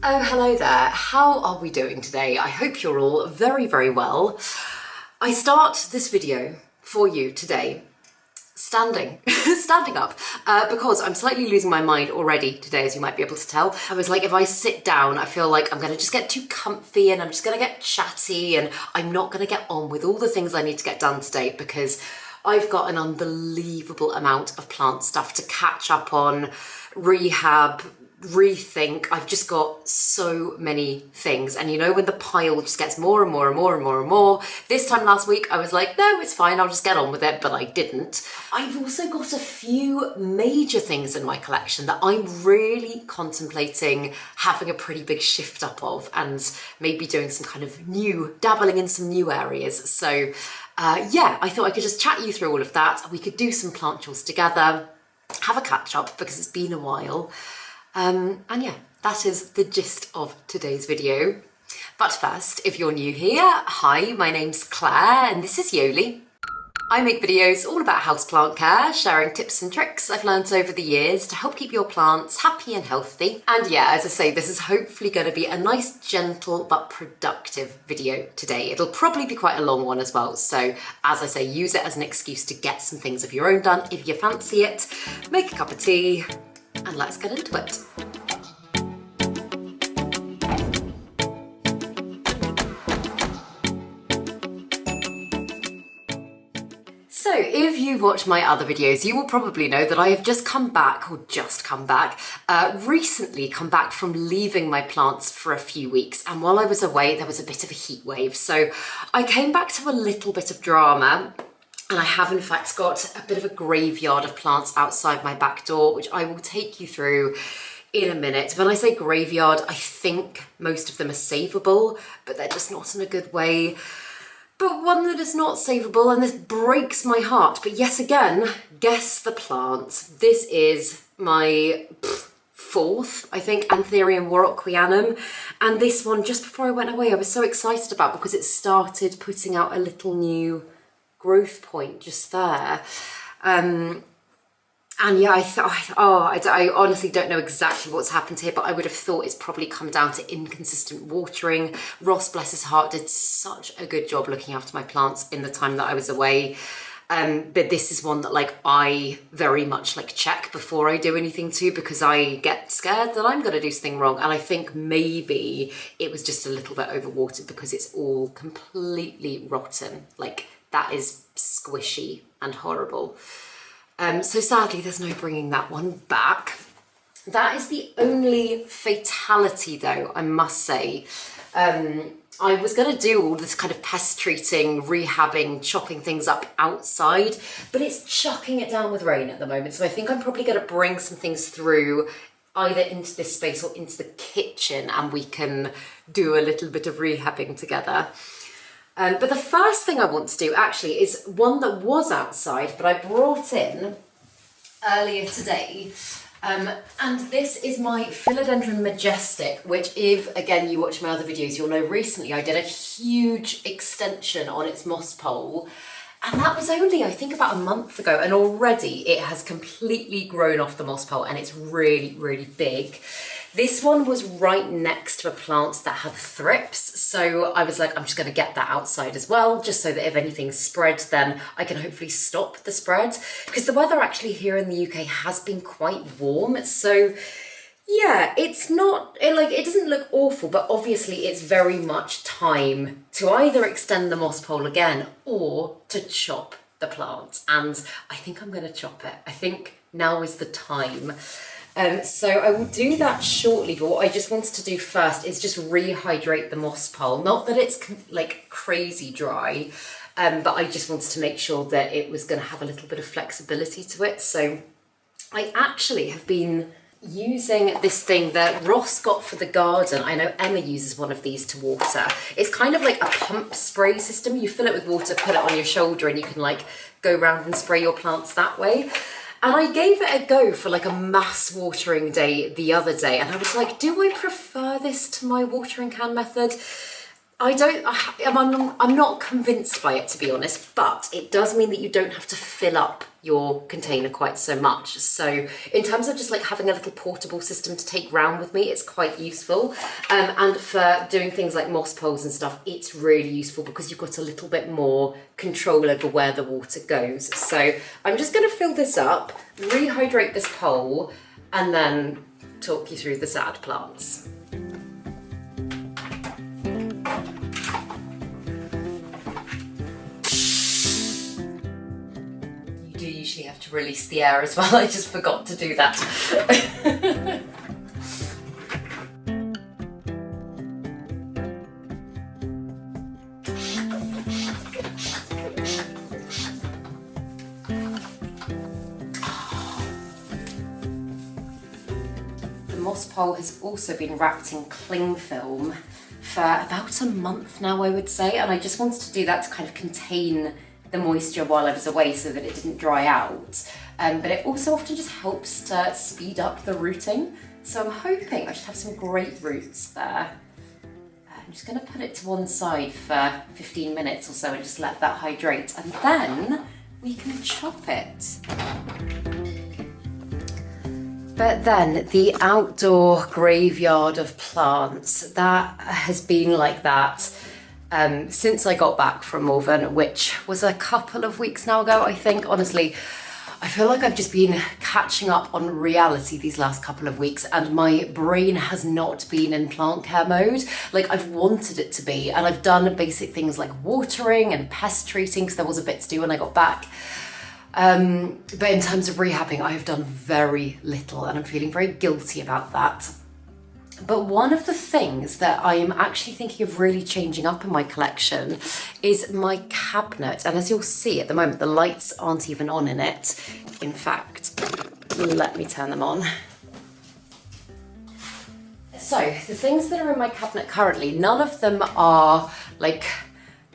Oh, hello there. How are we doing today? I hope you're all very, very well. I start this video for you today standing up because I'm slightly losing my mind already today, as you might be able to tell. I was like, if I sit down, I feel like I'm gonna just get too comfy and I'm just gonna get chatty and I'm not gonna get on with all the things I need to get done today because I've got an unbelievable amount of plant stuff to catch up on, rehab, rethink. I've just got so many things, and you know when the pile just gets more and more and more and more and more. This time last week I was like, no, it's fine, I'll just get on with it, but I didn't. I've also got a few major things in my collection that I'm really contemplating having a pretty big shift up of and maybe doing some kind of dabbling in some new areas. So yeah, I thought I could just chat you through all of that. We could do some plant chores together, have a catch up because it's been a while. And yeah, that is the gist of today's video. But first, if you're new here, hi, my name's Claire and this is Yoli. I make videos all about houseplant care, sharing tips and tricks I've learned over the years to help keep your plants happy and healthy. And yeah, as I say, this is hopefully going to be a nice, gentle but productive video today. It'll probably be quite a long one as well. So as I say, use it as an excuse to get some things of your own done if you fancy it. Make a cup of tea and let's get into it. So if you watch my other videos, you will probably know that I have recently come back from leaving my plants for a few weeks. And while I was away, there was a bit of a heat wave. So I came back to a little bit of drama. And I have in fact got a bit of a graveyard of plants outside my back door, which I will take you through in a minute. When I say graveyard, I think most of them are savable, but they're just not in a good way. But one that is not savable, and this breaks my heart, but yet again, guess the plant. This is my fourth, I think, Anthurium warocquianum. And this one, just before I went away, I was so excited about because it started putting out a little new growth point just there. And yeah, I honestly don't know exactly what's happened here, but I would have thought it's probably come down to inconsistent watering. Ross, bless his heart, did such a good job looking after my plants in the time that I was away. But this is one that I very much check before I do anything to, because I get scared that I'm going to do something wrong. And I think maybe it was just a little bit overwatered because it's all completely rotten. That is squishy and horrible. So sadly, there's no bringing that one back. That is the only fatality though, I must say. I was going to do all this kind of pest treating, rehabbing, chopping things up outside, but it's chucking it down with rain at the moment. So I think I'm probably going to bring some things through either into this space or into the kitchen and we can do a little bit of rehabbing together. But the first thing I want to do actually is one that was outside, but I brought in earlier today. And this is my Philodendron Majestic, which if, again, you watch my other videos, you'll know recently I did a huge extension on its moss pole. And that was only, I think, about a month ago. And already it has completely grown off the moss pole and it's really, really big. This one was right next to a plant that had thrips, so I was like, I'm just going to get that outside as well, just so that if anything spreads, then I can hopefully stop the spread. Because the weather actually here in the UK has been quite warm, so yeah, it's not, it doesn't look awful, but obviously it's very much time to either extend the moss pole again or to chop the plant. And I think I'm going to chop it. I think now is the time. So I will do that shortly, but what I just wanted to do first is just rehydrate the moss pole. Not that it's crazy dry, but I just wanted to make sure that it was going to have a little bit of flexibility to it. So I actually have been using this thing that Ross got for the garden. I know Emma uses one of these to water. It's kind of like a pump spray system. You fill it with water, put it on your shoulder, and you can go around and spray your plants that way. And I gave it a go for a mass watering day the other day. And I was like, do I prefer this to my watering can method? I'm not convinced by it, to be honest, but it does mean that you don't have to fill up your container quite so much. So in terms of just like having a little portable system to take round with me, it's quite useful. And for doing things like moss poles and stuff, it's really useful because you've got a little bit more control over where the water goes. So I'm just going to fill this up, rehydrate this pole, and then talk you through the sad plants. You usually have to release the air as well. I just forgot to do that. The moss pole has also been wrapped in cling film for about a month now, I would say, and I just wanted to do that to kind of contain the moisture while I was away so that it didn't dry out. But it also often just helps to speed up the rooting. So I'm hoping I should have some great roots there. I'm just going to put it to one side for 15 minutes or so and just let that hydrate, and then we can chop it. But then the outdoor graveyard of plants, that has been like that since I got back from Malvern, which was a couple of weeks now ago, I think. Honestly, I feel like I've just been catching up on reality these last couple of weeks, and my brain has not been in plant care mode like I've wanted it to be. And I've done basic things like watering and pest treating, because there was a bit to do when I got back. But in terms of rehabbing, I have done very little, and I'm feeling very guilty about that. But one of the things that I am actually thinking of really changing up in my collection is my cabinet. And as you'll see at the moment, the lights aren't even on in it. In fact, let me turn them on. So the things that are in my cabinet currently, none of them are like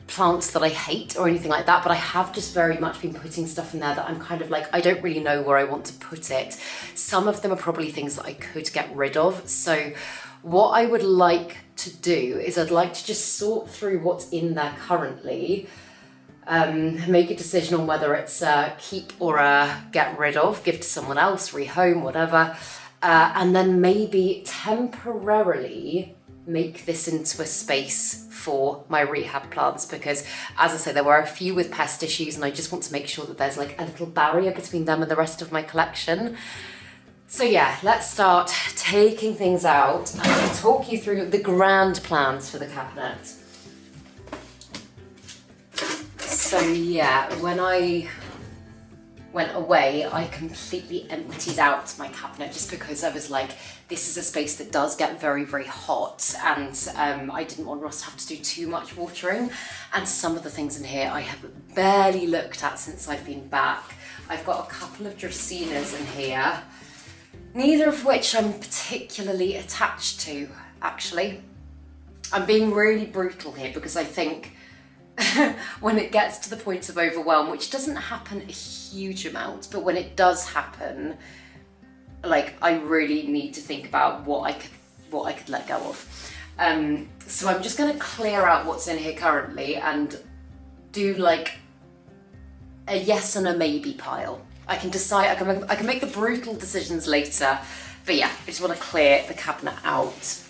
plants that I hate or anything like that, but I have just very much been putting stuff in there that I'm kind of like, I don't really know where I want to put it. Some of them are probably things that I could get rid of. So what I would like to do is I'd like to just sort through what's in there currently, make a decision on whether it's a keep or a get rid of, give to someone else, rehome, whatever, and then maybe temporarily make this into a space for my rehab plants, because as I say, there were a few with pest issues and I just want to make sure that there's like a little barrier between them and the rest of my collection. So yeah, let's start taking things out and I'll talk you through the grand plans for the cabinet. So yeah, when I went away, I completely emptied out my cabinet just because I was like, this is a space that does get very, very hot, and I didn't want Ross to have to do too much watering. And some of the things in here I have barely looked at since I've been back. I've got a couple of Dracaenas in here, neither of which I'm particularly attached to, actually. I'm being really brutal here because I think when it gets to the point of overwhelm, which doesn't happen a huge amount, but when it does happen, like I really need to think about what I could let go of. So I'm just going to clear out what's in here currently and do like a yes and a maybe pile. I can decide, I can make the brutal decisions later, but yeah, I just want to clear the cabinet out.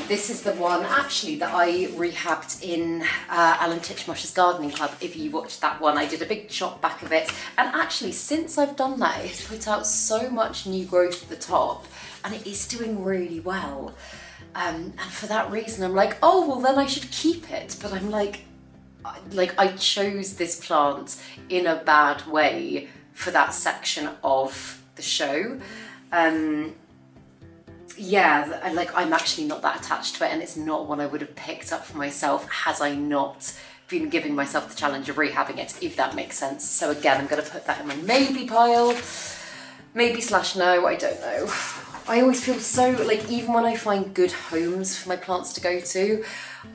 This is the one actually that I rehabbed in Alan Titchmarsh's gardening club. If you watched that one, I did a big chop back of it, and actually since I've done that, it's put out so much new growth at the top and it is doing really well. And for that reason I'm like, oh well then I should keep it, but I'm like I chose this plant in a bad way for that section of the show. Yeah, I'm actually not that attached to it, and it's not one I would have picked up for myself had I not been giving myself the challenge of rehabbing it, if that makes sense. So again, I'm going to put that in my maybe pile. Maybe / no, I don't know. I always feel so, like, even when I find good homes for my plants to go to,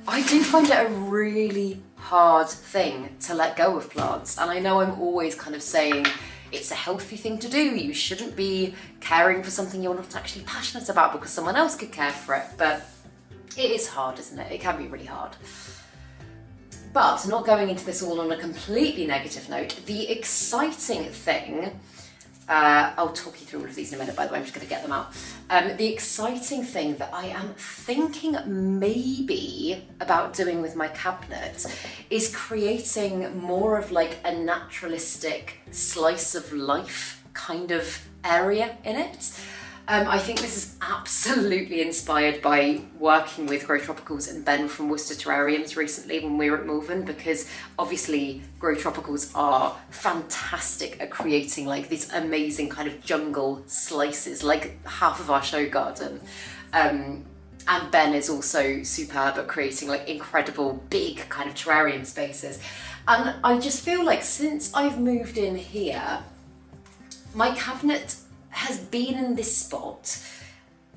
I do find it a really hard thing to let go of plants. And I know I'm always kind of saying, it's a healthy thing to do. You shouldn't be caring for something you're not actually passionate about because someone else could care for it. But It is hard, isn't it? It can be really hard. But not going into this all on a completely negative note, the exciting thing, I'll talk you through all of these in a minute, by the way, I'm just going to get them out. The exciting thing that I am thinking maybe about doing with my cabinet is creating more of like a naturalistic slice of life kind of area in it. I think this is absolutely inspired by working with Grow Tropicals and Ben from Worcester Terrariums recently when we were at Malvern, because obviously Grow Tropicals are fantastic at creating like these amazing kind of jungle slices, like half of our show garden. And Ben is also superb at creating like incredible big kind of terrarium spaces. And I just feel like since I've moved in here, my cabinet has been in this spot.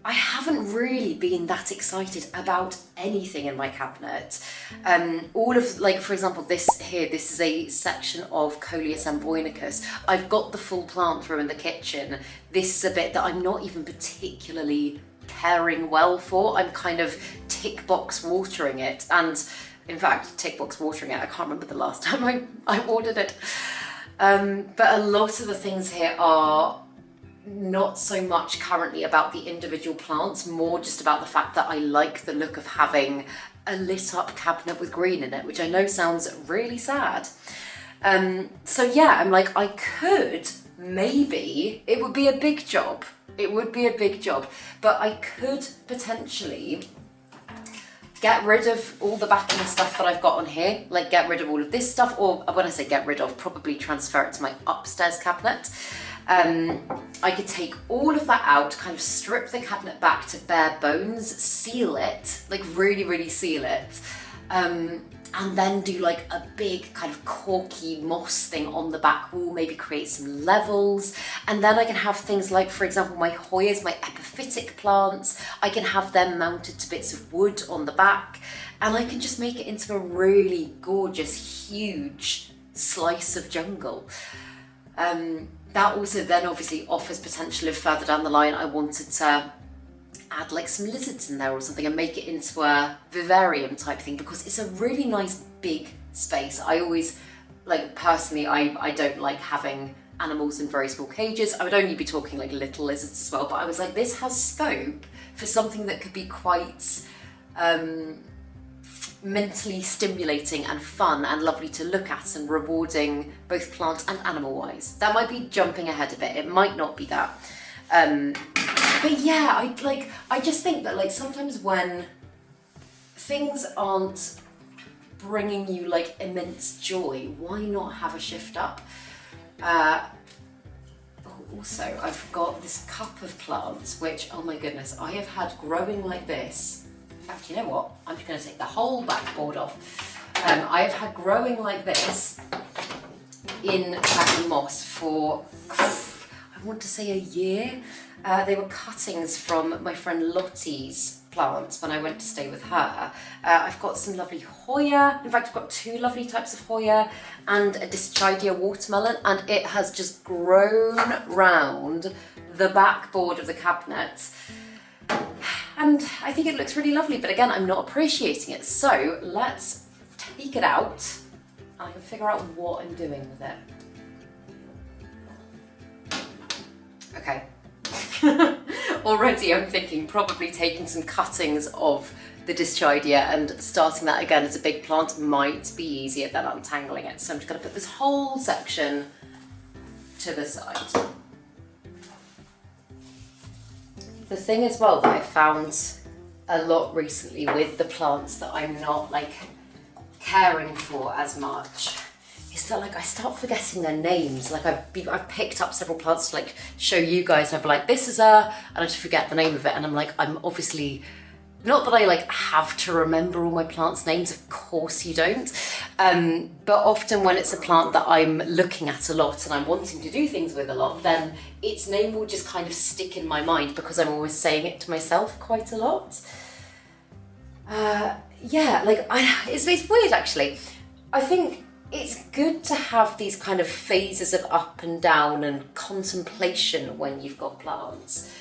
I haven't really been that excited about anything in my cabinet. All of, like, for example, this is a section of Coleus amboinicus. I've got the full plant room in the kitchen. This is a bit that I'm not even particularly caring well for. I'm kind of tick box watering it. And in fact, tick box watering it, I can't remember the last time I watered it. But a lot of the things here are not so much currently about the individual plants, more just about the fact that I like the look of having a lit up cabinet with green in it, which I know sounds really sad. So yeah, I'm like, I could maybe, it would be a big job. It would be a big job, but I could potentially get rid of all the backing stuff that I've got on here, like get rid of all of this stuff, or when I say get rid of, probably transfer it to my upstairs cabinet. I could take all of that out, kind of strip the cabinet back to bare bones, seal it, like really, really seal it, and then do like a big kind of corky moss thing on the back wall, maybe create some levels, and then I can have things like, for example, my Hoyas, my epiphytic plants, I can have them mounted to bits of wood on the back, and I can just make it into a really gorgeous, huge slice of jungle. That also then obviously offers potential if further down the line I wanted to add like some lizards in there or something and make it into a vivarium type thing, because it's a really nice big space. I always, like personally, I don't like having animals in very small cages. I would only be talking like little lizards as well, but I was like, this has scope for something that could be quite mentally stimulating and fun and lovely to look at and rewarding both plant and animal wise. That might be jumping ahead a bit, it might not be that. But yeah, I just think that like sometimes when things aren't bringing you like immense joy, why not have a shift up? Also, I've got this cup of plants, which, oh my goodness, I have had growing like this. In fact, you know what? I'm just going to take the whole backboard off. I have had growing like this in back moss for, I want to say a year. They were cuttings from my friend Lottie's plants when I went to stay with her. I've got some lovely Hoya. In fact, I've got two lovely types of Hoya and a Dischidia watermelon, and it has just grown round the backboard of the cabinet. And I think it looks really lovely, but again, I'm not appreciating it. So let's take it out and I can figure out what I'm doing with it. Okay. Already I'm thinking probably taking some cuttings of the Dischidia and starting that again as a big plant might be easier than untangling it. So I'm just going to put this whole section to the side. The thing as well that I found a lot recently with the plants that I'm not like caring for as much is that like I start forgetting their names. Like I've picked up several plants to like show you guys and I'd be like, this is and I just forget the name of it, and I'm like, I'm obviously, not that I like have to remember all my plants' names, of course you don't, but often when it's a plant that I'm looking at a lot and I'm wanting to do things with a lot, then its name will just kind of stick in my mind because I'm always saying it to myself quite a lot. Yeah, like it's weird actually. I think it's good to have these kind of phases of up and down and contemplation when you've got plants.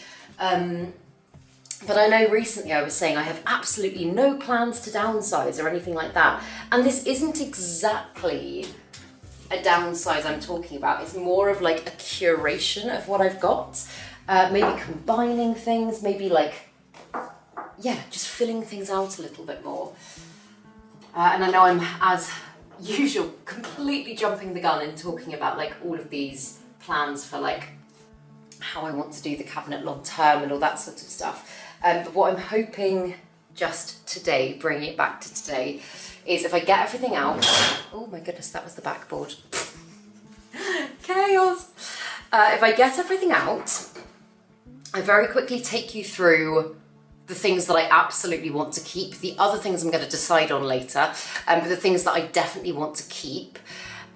But I know recently I was saying I have absolutely no plans to downsize or anything like that. And this isn't exactly a downsize I'm talking about. It's more of like a curation of what I've got. Maybe combining things, maybe like, yeah, just filling things out a little bit more. And I know I'm, as usual, completely jumping the gun and talking about like all of these plans for like how I want to do the cabinet long term and all that sort of stuff. But what I'm hoping just today, bringing it back to today, is if I get everything out, oh my goodness, that was the backboard. Chaos. If I get everything out, I very quickly take you through the things that I absolutely want to keep, the other things I'm going to decide on later, but the things that I definitely want to keep.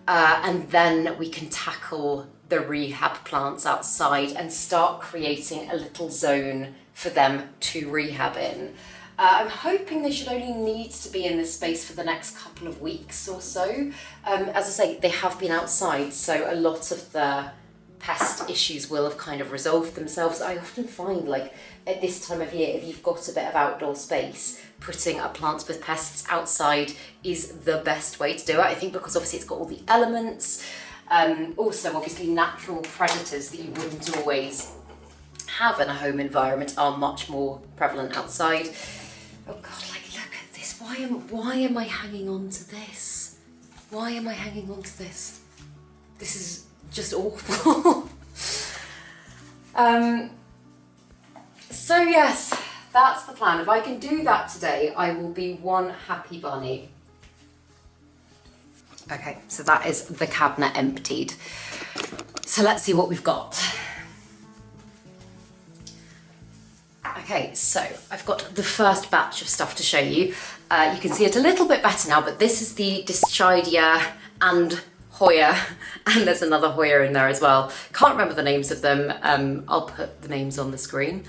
And then we can tackle the rehab plants outside and start creating a little zone for them to rehab in. I'm hoping they should only need to be in this space for the next couple of weeks or so. As I say, they have been outside, so a lot of the pest issues will have kind of resolved themselves. I often find like at this time of year, if you've got a bit of outdoor space, putting a plants with pests outside is the best way to do it. I think because obviously it's got all the elements, also obviously natural predators that you wouldn't always have in a home environment are much more prevalent outside. Oh God, like look at this. Why am I hanging on to this? Why am I hanging on to this? This is just awful. So yes, that's the plan. If I can do that today, I will be one happy bunny. Okay, so that is the cabinet emptied. So let's see what we've got. Okay, so I've got the first batch of stuff to show you. You can see it a little bit better now, but this is the Dischidia and Hoya, and there's another Hoya in there as well. Can't remember the names of them. I'll put the names on the screen.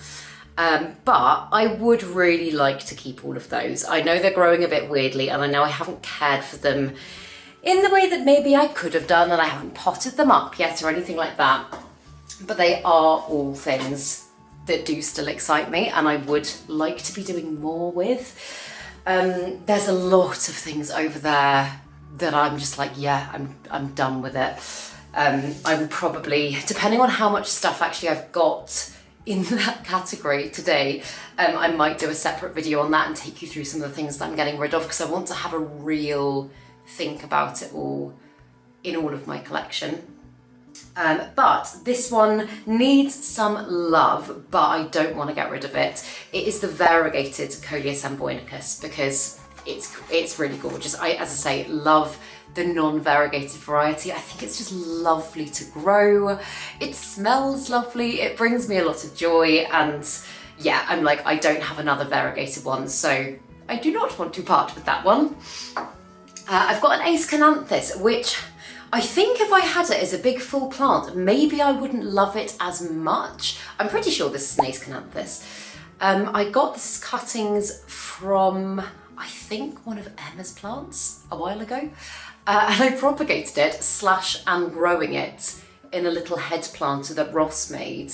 But I would really like to keep all of those. I know they're growing a bit weirdly, and I know I haven't cared for them in the way that maybe I could have done, and I haven't potted them up yet or anything like that. But they are all things that do still excite me, and I would like to be doing more with. There's a lot of things over there that I'm just like, yeah, I'm done with it. I will probably, depending on how much stuff actually I've got in that category today, I might do a separate video on that and take you through some of the things that I'm getting rid of, because I want to have a real think about it all in all of my collection. But this one needs some love, but I don't want to get rid of it. It is the variegated Coleus amboinicus because it's really gorgeous. As I say, love the non-variegated variety. I think it's just lovely to grow. It smells lovely. It brings me a lot of joy, and yeah, I'm like, I don't have another variegated one, so I do not want to part with that one. I've got an Ace Cananthus, which I think if I had it as a big full plant, maybe I wouldn't love it as much. I'm pretty sure this is an Ace Cananthus. I got this cuttings from, I think, one of Emma's plants a while ago. And I propagated it, and growing it in a little head planter that Ross made.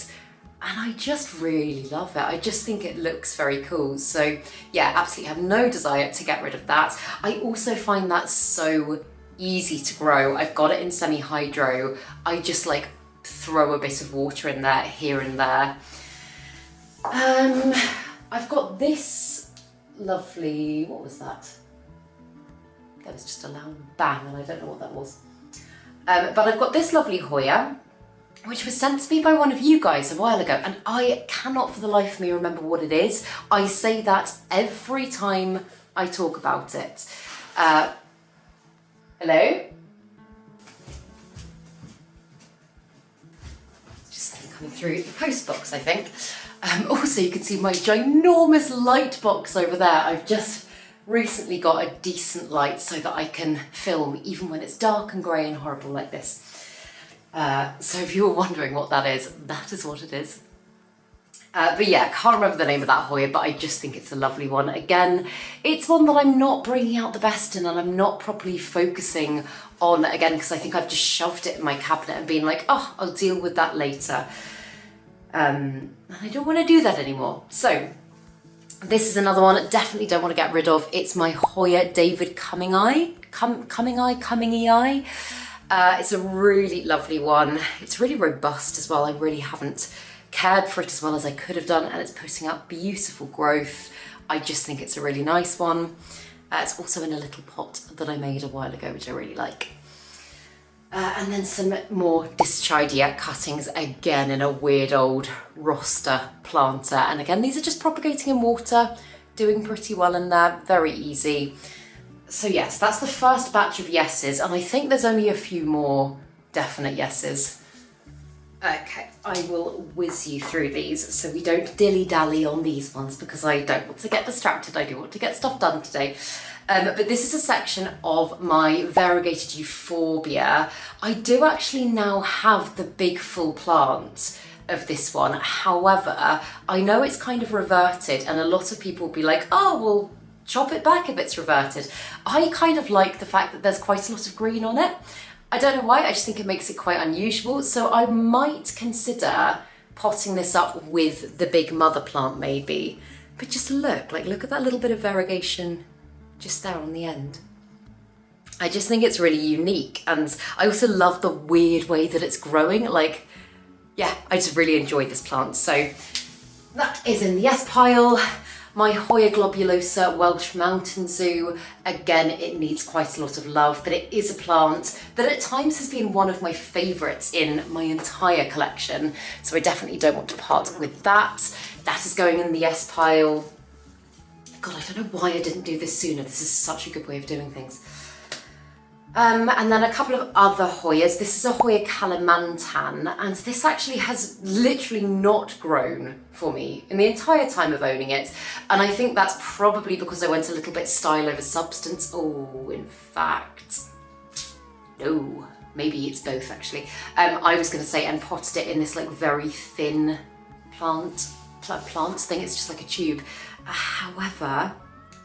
And I just really love it. I just think it looks very cool. So yeah, absolutely have no desire to get rid of that. I also find that so easy to grow. I've got it in semi-hydro. I just like throw a bit of water in there, here and there. I've got this lovely, what was that? That was just a loud bang and I don't know what that was. But I've got this lovely Hoya, which was sent to me by one of you guys a while ago, and I cannot for the life of me remember what it is. I say that every time I talk about it. Hello? Just something coming through the post box, I think. Also, you can see my ginormous light box over there. I've just recently got a decent light so that I can film even when it's dark and grey and horrible like this. So if you were wondering what that is what it is. But yeah, can't remember the name of that Hoya, but I just think it's a lovely one. Again, it's one that I'm not bringing out the best in, and I'm not properly focusing on, again, because I think I've just shoved it in my cabinet and been like, oh, I'll deal with that later. And I don't want to do that anymore. So This is another one I definitely don't want to get rid of. It's my Hoya David Cumming-eye. It's a really lovely one. It's really robust as well. I really haven't cared for it as well as I could have done, and it's putting up beautiful growth. I just think it's a really nice one. It's also in a little pot that I made a while ago, which I really like. And then some more Dischidia cuttings, again in a weird old roster planter. And again, these are just propagating in water, doing pretty well in there, very easy. So yes, that's the first batch of yeses, and I think there's only a few more definite yeses. Okay, I will whiz you through these so we don't dilly-dally on these ones, because I don't want to get distracted. I do want to get stuff done today. But this is a section of my variegated euphorbia. I do actually now have the big full plant of this one. However, I know it's kind of reverted, and a lot of people will be like, oh, well, chop it back if it's reverted. I kind of like the fact that there's quite a lot of green on it. I don't know why, I just think it makes it quite unusual. So I might consider potting this up with the big mother plant maybe. But just look at that little bit of variegation just there on the end. I just think it's really unique, and I also love the weird way that it's growing. Like, yeah, I just really enjoyed this plant. So that is in the yes pile. My Hoya globulosa Welsh Mountain Zoo, again, it needs quite a lot of love, but it is a plant that at times has been one of my favourites in my entire collection. So I definitely don't want to part with that. That is going in the yes pile. God, I don't know why I didn't do this sooner. This is such a good way of doing things. And then a couple of other Hoyas. This is a Hoya Kalimantan, and this actually has literally not grown for me in the entire time of owning it. And I think that's probably because I went a little bit style over substance. Oh, in fact, no, maybe it's both actually. I was gonna say, and potted it in this like very thin plant thing. It's just like a tube. However, I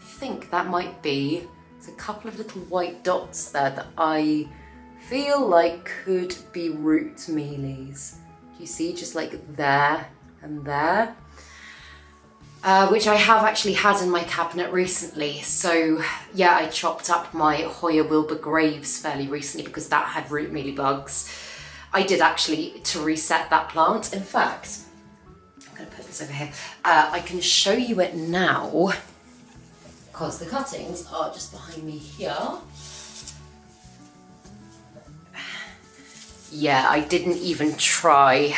think that might be a couple of little white dots there that I feel like could be root mealies. Do you see, just like there and there? Which I have actually had in my cabinet recently. So yeah, I chopped up my Hoya Wilbur Graves fairly recently because that had root mealybugs. I did actually to reset that plant. In fact, I'm gonna put this over here. I can show you it now, because the cuttings are just behind me here. Yeah, I didn't even try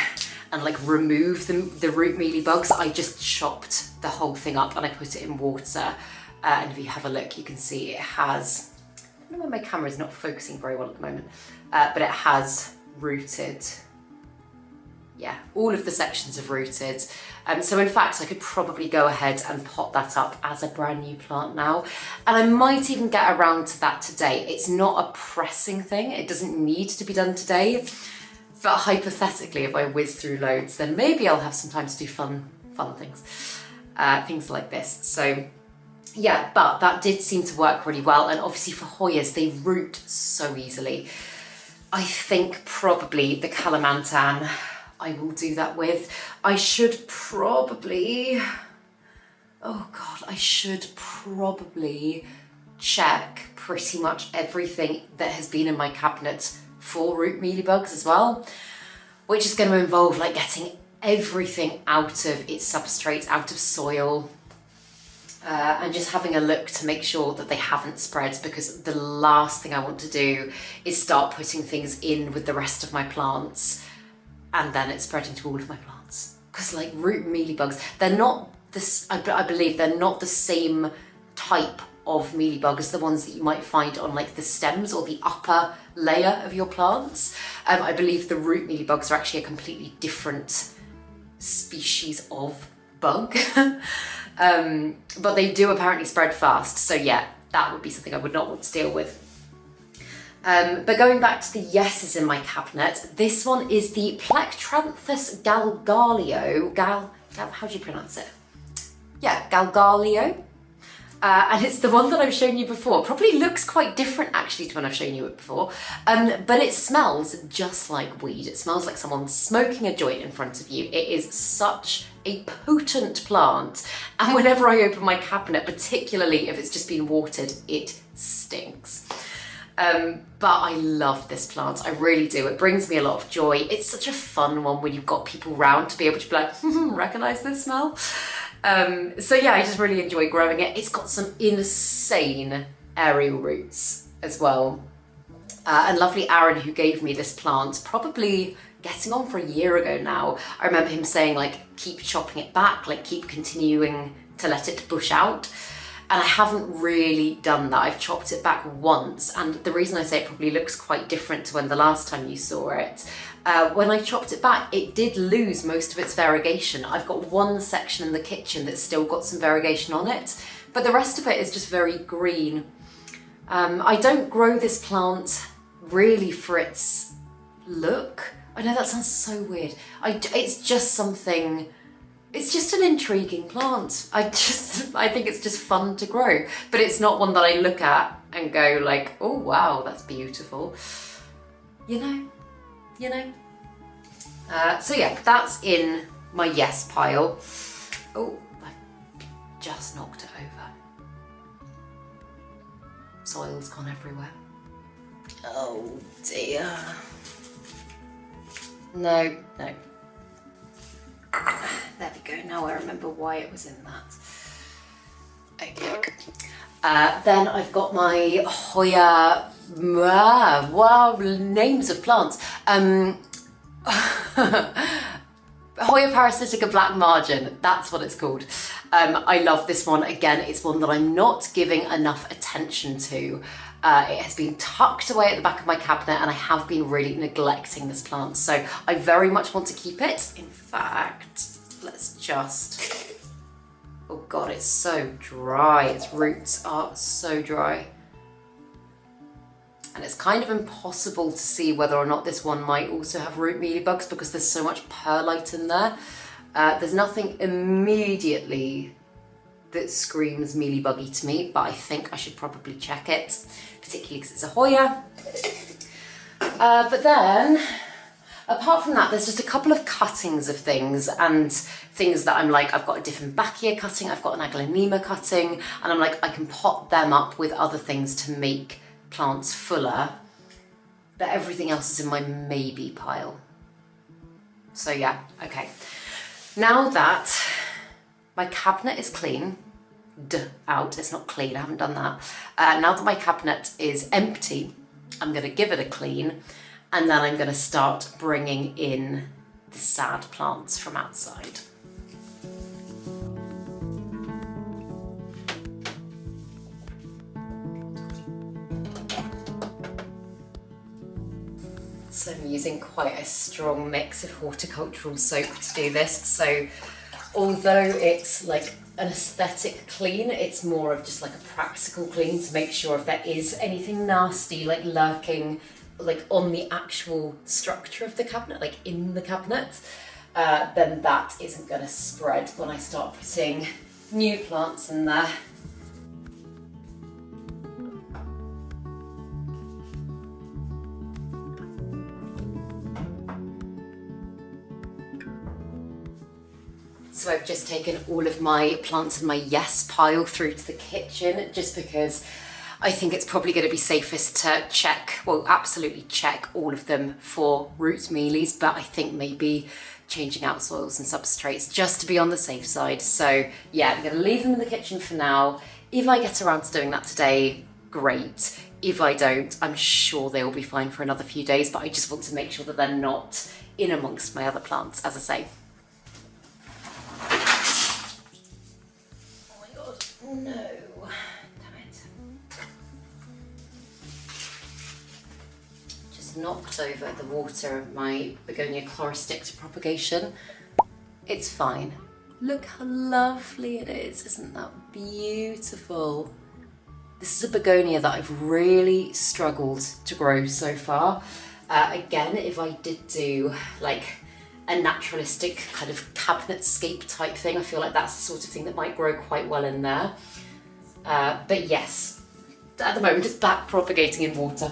and like remove the root mealybugs. I just chopped the whole thing up and I put it in water. And if you have a look, you can see it has, I don't know why my camera is not focusing very well at the moment, but it has rooted. Yeah, all of the sections have rooted. So in fact, I could probably go ahead and pot that up as a brand new plant now. And I might even get around to that today. It's not a pressing thing. It doesn't need to be done today. But hypothetically, if I whiz through loads, then maybe I'll have some time to do fun things. Things like this. So yeah, but that did seem to work really well. And obviously for Hoyas, they root so easily. I think probably the Kalimantan I will do that with. I should probably, oh God, I should probably check pretty much everything that has been in my cabinet for root mealybugs as well, which is going to involve like getting everything out of its substrate, out of soil, and just having a look to make sure that they haven't spread, because the last thing I want to do is start putting things in with the rest of my plants and then it's spreading to all of my plants. Because like root mealybugs, they're not this, I believe they're not the same type of mealybug as the ones that you might find on like the stems or the upper layer of your plants. I believe the root mealybugs are actually a completely different species of bug. But they do apparently spread fast. So yeah, that would be something I would not want to deal with. But going back to the yeses in my cabinet, this one is the Plectranthus galgalio. How do you pronounce it? Yeah, galgalio. And it's the one that I've shown you before. Probably looks quite different actually to when I've shown you it before. But it smells just like weed. It smells like someone smoking a joint in front of you. It is such a potent plant, and whenever I open my cabinet, particularly if it's just been watered, it stinks. But I love this plant, I really do. It brings me a lot of joy. It's such a fun one when you've got people around to be able to be like, recognize this smell? So yeah, I just really enjoy growing it. It's got some insane aerial roots as well. And lovely Aaron, who gave me this plant, probably getting on for a year ago now. I remember him saying, like, keep chopping it back, like keep continuing to let it bush out. And I haven't really done that. I've chopped it back once, and the reason I say it probably looks quite different to when the last time you saw it, when I chopped it back, it did lose most of its variegation. I've got one section in the kitchen that's still got some variegation on it, but the rest of it is just very green. I don't grow this plant really for its look. I know that sounds so weird. It's just something, it's just an intriguing plant. I think it's just fun to grow, but it's not one that I look at and go like, oh wow, that's beautiful. You know? So yeah, that's in my yes pile. Oh, I just knocked it over. Soil's gone everywhere. Oh dear. No. There we go, now I remember why it was in that. Okay. Then I've got my Hoya, wow, names of plants. Hoya parasitica black margin, that's what it's called. I love this one. Again, it's one that I'm not giving enough attention to. It has been tucked away at the back of my cabinet, and I have been really neglecting this plant, so I very much want to keep it. In fact, let's just, oh god, it's so dry. Its roots are so dry. And it's kind of impossible to see whether or not this one might also have root mealybugs because there's so much perlite in there. There's nothing immediately that screams mealybuggy to me, but I think I should probably check it, particularly because it's a Hoya. But then, apart from that, there's just a couple of cuttings of things and things that I'm like, I've got a Dieffenbachia cutting, I've got an Aglaonema cutting, and I'm like, I can pot them up with other things to make plants fuller, but everything else is in my maybe pile. So yeah, okay. Now that my cabinet is clean, out, it's not clean, I haven't done that. Now that my cabinet is empty, I'm gonna give it a clean, and then I'm gonna start bringing in the sad plants from outside. So I'm using quite a strong mix of horticultural soap to do this. So although it's like an aesthetic clean, it's more of just like a practical clean to make sure if there is anything nasty like lurking like on the actual structure of the cabinet, like in the cabinet, then that isn't going to spread when I start putting new plants in there. So I've just taken all of my plants in my yes pile through to the kitchen, just because I think it's probably going to be safest to check, well, absolutely check all of them for root mealies, but I think maybe changing out soils and substrates just to be on the safe side. So yeah, I'm going to leave them in the kitchen for now. If I get around to doing that today, great. If I don't, I'm sure they will be fine for another few days, but I just want to make sure that they're not in amongst my other plants, as I say. No, damn it. Just knocked over the water of my begonia chloristic to propagation. It's fine. Look how lovely it is. Isn't that beautiful? This is a begonia that I've really struggled to grow so far. Again, if I did do like a naturalistic kind of cabinetscape type thing, I feel like that's the sort of thing that might grow quite well in there. But yes, at the moment it's back propagating in water.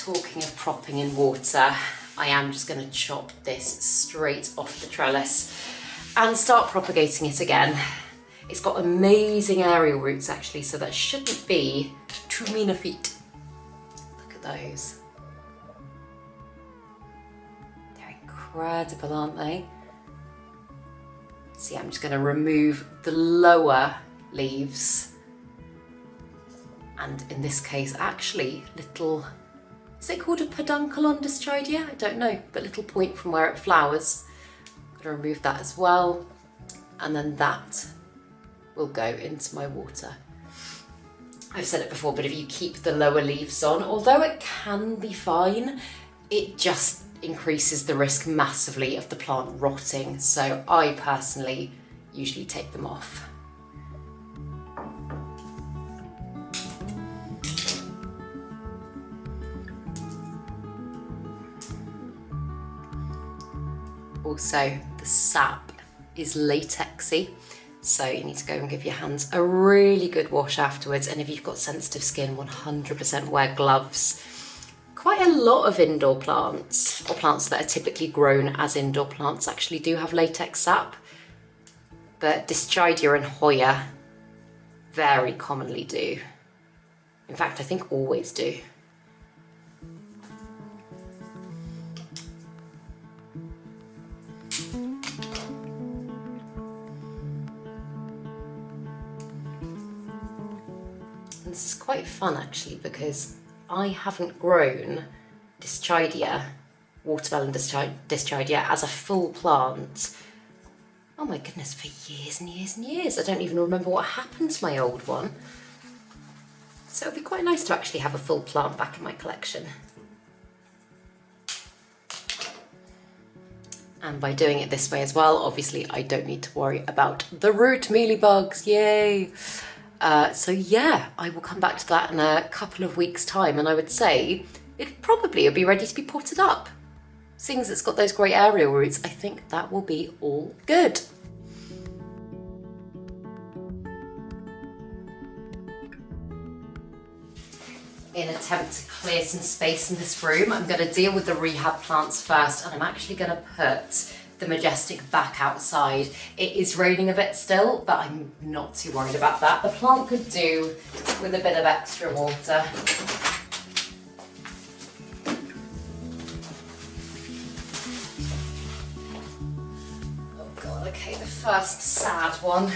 talking of propping in water, I am just going to chop this straight off the trellis and start propagating it again. It's got amazing aerial roots actually, so that shouldn't be too mean a feat. Look at those. They're incredible, aren't they? See, I'm just going to remove the lower leaves. And in this case, actually, little, is it called a peduncle on Dyschidia? I don't know, but little point from where it flowers. I'm going to remove that as well. And then that will go into my water. I've said it before, but if you keep the lower leaves on, although it can be fine, it just increases the risk massively of the plant rotting. So I personally usually take them off. Also, the sap is latexy, so you need to go and give your hands a really good wash afterwards. And if you've got sensitive skin, 100% wear gloves. Quite a lot of indoor plants, or plants that are typically grown as indoor plants, actually do have latex sap, but Dyschidia and Hoya very commonly do. In fact, I think always do. This is quite fun actually, because I haven't grown Dyschidia, watermelon Dyschidia, as a full plant, oh my goodness, for years and years and years. I don't even remember what happened to my old one. So it'd be quite nice to actually have a full plant back in my collection. And by doing it this way as well, obviously I don't need to worry about the root mealybugs, yay! So yeah, I will come back to that in a couple of weeks' time, and I would say it probably will be ready to be potted up. Seeing as it's got those great aerial roots, I think that will be all good. In an attempt to clear some space in this room, I'm going to deal with the rehab plants first, and I'm actually going to put the Majestic back outside. It is raining a bit still, but I'm not too worried about that. The plant could do with a bit of extra water. Oh God, okay, the first sad one.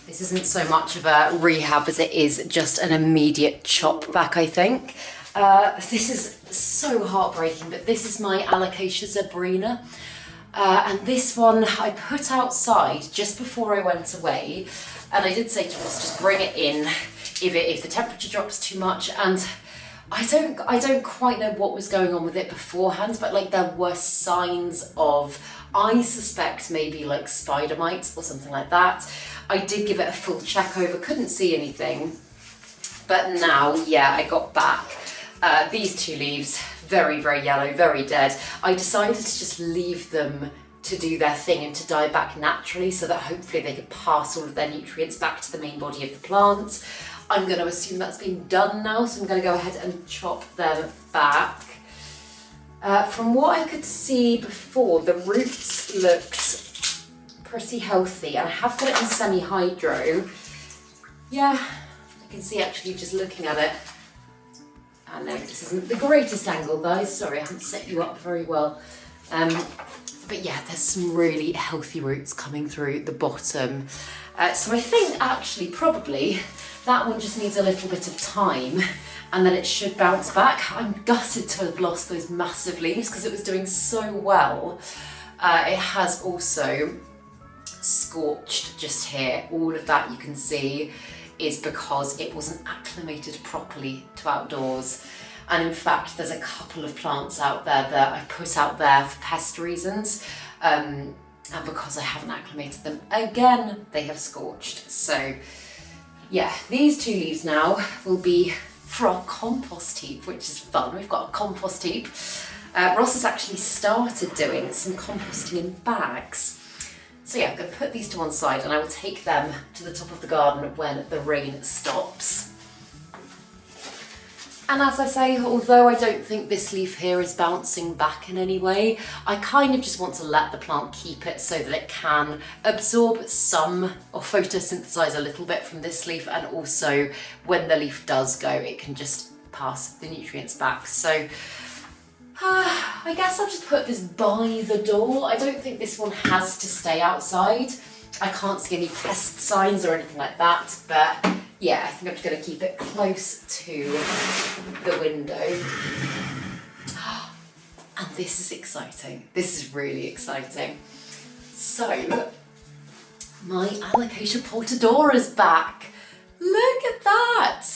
This isn't so much of a rehab as it is just an immediate chop back, I think. This is so heartbreaking, but this is my Alocasia zebrina. And this one I put outside just before I went away. And I did say to Ross, just bring it in if the temperature drops too much. And I don't quite know what was going on with it beforehand, but like there were signs of, I suspect maybe like spider mites or something like that. I did give it a full check over, couldn't see anything. But now, yeah, I got back these two leaves, very, very yellow, very dead. I decided to just leave them to do their thing and to die back naturally, so that hopefully they could pass all of their nutrients back to the main body of the plant. I'm going to assume that's been done now, so I'm going to go ahead and chop them back. From what I could see before, the roots looked pretty healthy, and I have got it in semi-hydro. Yeah, I can see actually just looking at it. I know this isn't the greatest angle, guys. Sorry, I haven't set you up very well. But yeah, there's some really healthy roots coming through the bottom. So I think actually probably that one just needs a little bit of time, and then it should bounce back. I'm gutted to have lost those massive leaves because it was doing so well. It has also scorched just here. All of that you can see is because it wasn't acclimated properly to outdoors. And in fact, there's a couple of plants out there that I put out there for pest reasons, and because I haven't acclimated them, again, they have scorched. So yeah, these two leaves now will be for our compost heap, which is fun. We've got a compost heap. Ross has actually started doing some composting in bags. So yeah, I'm going to put these to one side and I will take them to the top of the garden when the rain stops. And as I say, although I don't think this leaf here is bouncing back in any way, I kind of just want to let the plant keep it so that it can absorb some or photosynthesize a little bit from this leaf, and also when the leaf does go, it can just pass the nutrients back. So I guess I'll just put this by the door. I don't think this one has to stay outside. I can't see any pest signs or anything like that, but yeah, I think I'm just going to keep it close to the window. And this is exciting. This is really exciting. So, my alocasia portadora is back. Look at that!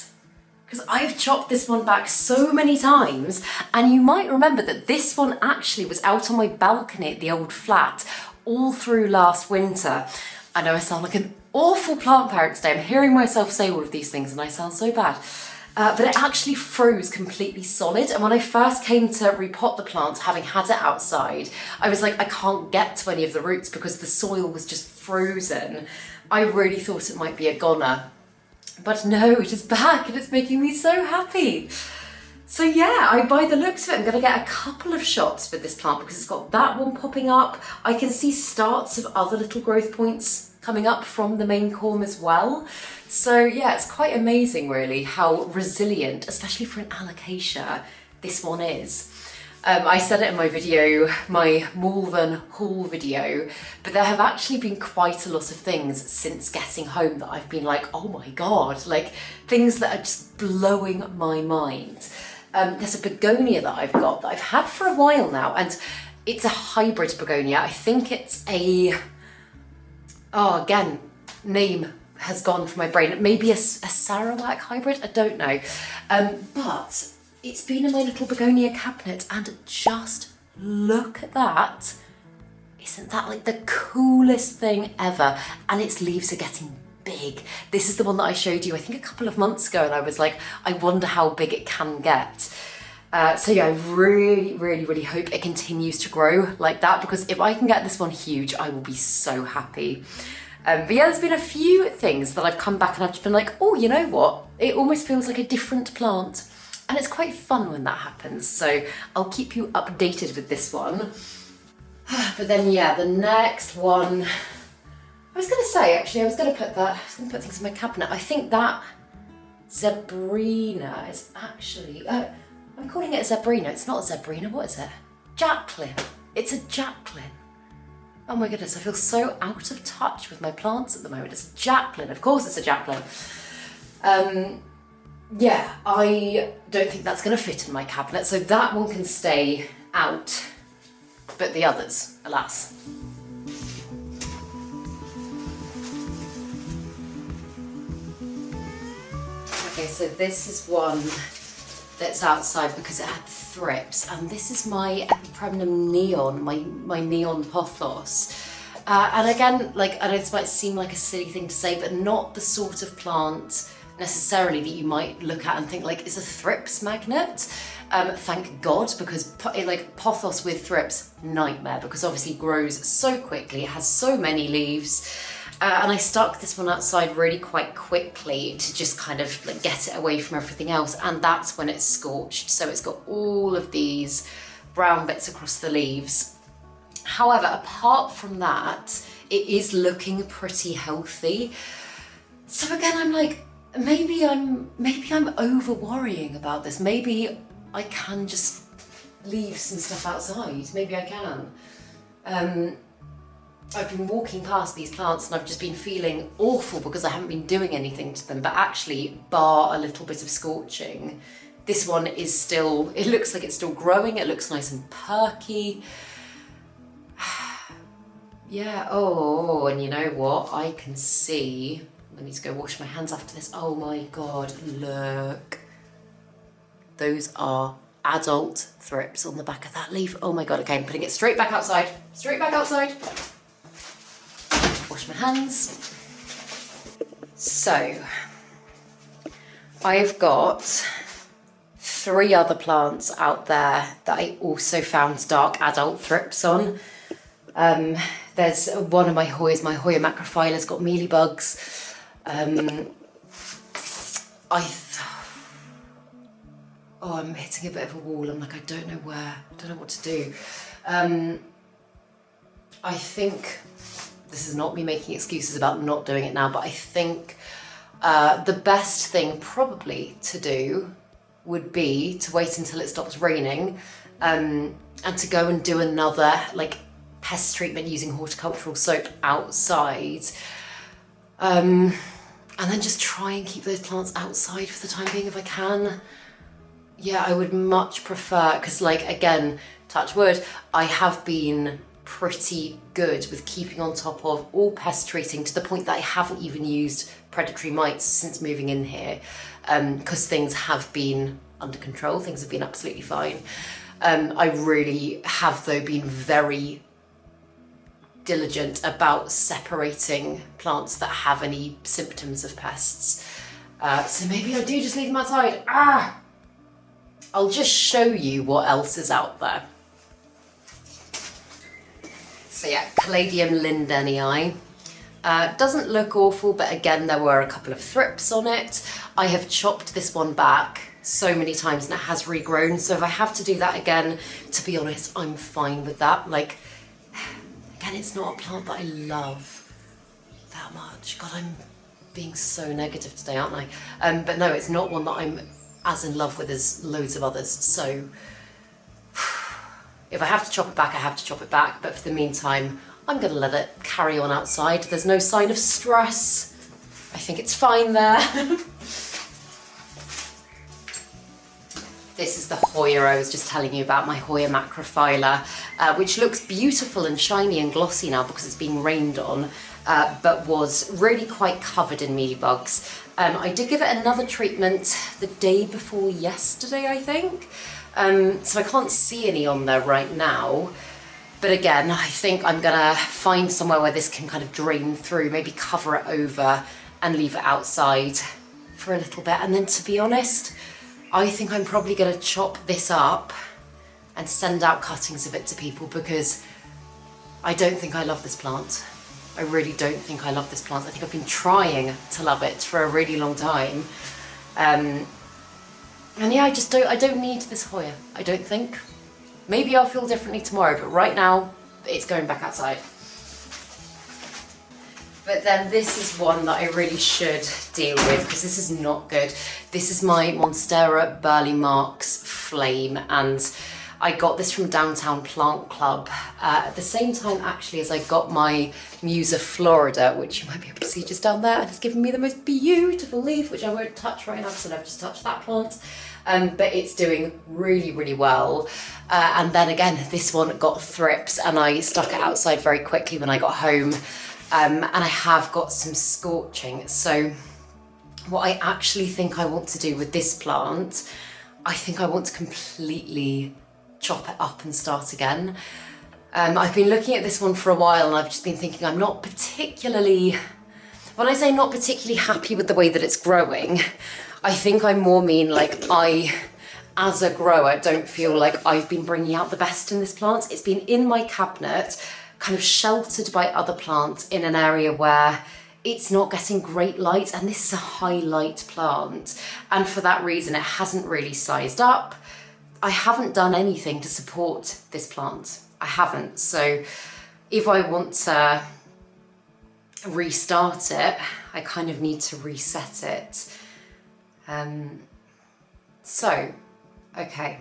Because I've chopped this one back so many times, and you might remember that this one actually was out on my balcony at the old flat all through last winter. I know I sound like an awful plant parent today. I'm hearing myself say all of these things and I sound so bad. But it actually froze completely solid. And when I first came to repot the plant, having had it outside, I was like, I can't get to any of the roots because the soil was just frozen. I really thought it might be a goner. But no, it is back and it's making me so happy. So yeah, by the looks of it, I'm going to get a couple of shots with this plant because it's got that one popping up. I can see starts of other little growth points coming up from the main corm as well. So yeah, it's quite amazing really how resilient, especially for an alocasia, this one is. I said it in my video, my Malvern haul video, but there have actually been quite a lot of things since getting home that I've been like, oh my God, like things that are just blowing my mind. There's a begonia that I've got that I've had for a while now, and it's a hybrid begonia. I think it's a, oh again, name has gone from my brain. Maybe a Sarawak hybrid, I don't know. But it's been in my little begonia cabinet and just look at that. Isn't that like the coolest thing ever? And its leaves are getting big. This is the one that I showed you, I think a couple of months ago, and I was like, I wonder how big it can get. So yeah, I really hope it continues to grow like that, because if I can get this one huge, I will be so happy. But yeah, there's been a few things that I've come back and I've just been like, oh, you know what? It almost feels like a different plant. And it's quite fun when that happens. So I'll keep you updated with this one. But then yeah, the next one, I was going to say, actually, I was going to put things in my cabinet. I think that Zebrina is actually, I'm calling it a Zebrina. It's not a Zebrina, what is it? Jacqueline. It's a Jacqueline. Oh my goodness, I feel so out of touch with my plants at the moment. It's a Jacqueline, of course it's a Jacqueline. Yeah, I don't think that's going to fit in my cabinet, so that one can stay out, but the others, alas. Okay, so this is one that's outside because it had thrips, and this is my Epipremnum neon, my neon pothos. And again, like, I know this might seem like a silly thing to say, but not the sort of plant necessarily that you might look at and think like it's a thrips magnet. Thank God, because like pothos with thrips, nightmare, because obviously it grows so quickly, it has so many leaves. And I stuck this one outside really quite quickly to just kind of like get it away from everything else, and that's when it's scorched. So it's got all of these brown bits across the leaves. However, apart from that, it is looking pretty healthy. So again, I'm like, maybe I'm over worrying about this. Maybe I can just leave some stuff outside. Maybe I can. I've been walking past these plants and I've just been feeling awful because I haven't been doing anything to them, but actually, bar a little bit of scorching, this one is still, it looks like it's still growing, it looks nice and perky. Yeah, oh, and you know what? I can see, I need to go wash my hands after this. Oh my God, look. Those are adult thrips on the back of that leaf. Oh my God, okay, I'm putting it straight back outside. Straight back outside. Wash my hands. So, I've got 3 other plants out there that I also found dark adult thrips on. There's one of my Hoyas, my Hoya macrophylla's got mealybugs. I'm hitting a bit of a wall. I'm like, I don't know where, I don't know what to do. I think, this is not me making excuses about not doing it now, but I think the best thing probably to do would be to wait until it stops raining and to go and do another like pest treatment using horticultural soap outside. And then just try and keep those plants outside for the time being if I can. Yeah, I would much prefer, because like, again, touch wood, I have been pretty good with keeping on top of all pest treating to the point that I haven't even used predatory mites since moving in here, because things have been under control, things have been absolutely fine. I really have though been very diligent about separating plants that have any symptoms of pests. So maybe I do just leave them outside. I'll just show you what else is out there. So yeah, Caladium lindenii. Doesn't look awful, but again, there were a couple of thrips on it. I have chopped this one back so many times and it has regrown. So if I have to do that again, to be honest, I'm fine with that. Like, again, it's not a plant that I love that much. God, I'm being so negative today, aren't I? But no, it's not one that I'm as in love with as loads of others. So if I have to chop it back, I have to chop it back. But for the meantime, I'm gonna let it carry on outside. There's no sign of stress. I think it's fine there. This is the Hoya I was just telling you about, my Hoya macrophylla, which looks beautiful and shiny and glossy now because it's being rained on, but was really quite covered in mealybugs. I did give it another treatment the day before yesterday, I think. So I can't see any on there right now. But again, I think I'm gonna find somewhere where this can kind of drain through, maybe cover it over and leave it outside for a little bit. And then to be honest, I think I'm probably gonna chop this up and send out cuttings of it to people because I don't think I love this plant. I really don't think I love this plant. I think I've been trying to love it for a really long time. And yeah, I don't need this Hoya, I don't think. Maybe I'll feel differently tomorrow, but right now it's going back outside. But then this is one that I really should deal with because this is not good. This is my Monstera Burley Marks Flame, and I got this from Downtown Plant Club at the same time actually as I got my Musa Florida, which you might be able to see just down there, and it's given me the most beautiful leaf, which I won't touch right now because I've just touched that plant. But it's doing really, really well. And then again, this one got thrips and I stuck it outside very quickly when I got home. And I have got some scorching. So what I actually think I want to do with this plant, I think I want to completely chop it up and start again. I've been looking at this one for a while and I've just been thinking I'm not particularly, when I say not particularly happy with the way that it's growing, I think I more mean like I, as a grower, don't feel like I've been bringing out the best in this plant. It's been in my cabinet, kind of sheltered by other plants in an area where it's not getting great light, and this is a high light plant. And for that reason, it hasn't really sized up. I haven't done anything to support this plant. I haven't. So if I want to restart it, I kind of need to reset it. So, okay,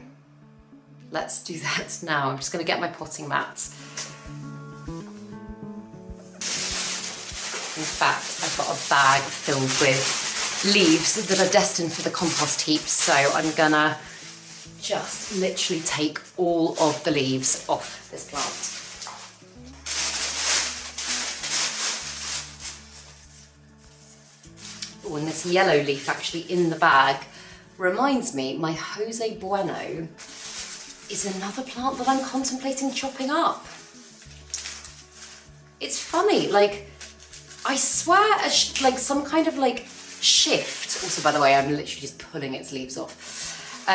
let's do that now. I'm just going to get my potting mat. In fact, I've got a bag filled with leaves that are destined for the compost heap, so I'm gonna just literally take all of the leaves off this plant. Oh, and this yellow leaf actually in the bag reminds me, my Jose Bueno is another plant that I'm contemplating chopping up. It's funny, like, I swear like some kind of like shift, also by the way, I'm literally just pulling its leaves off.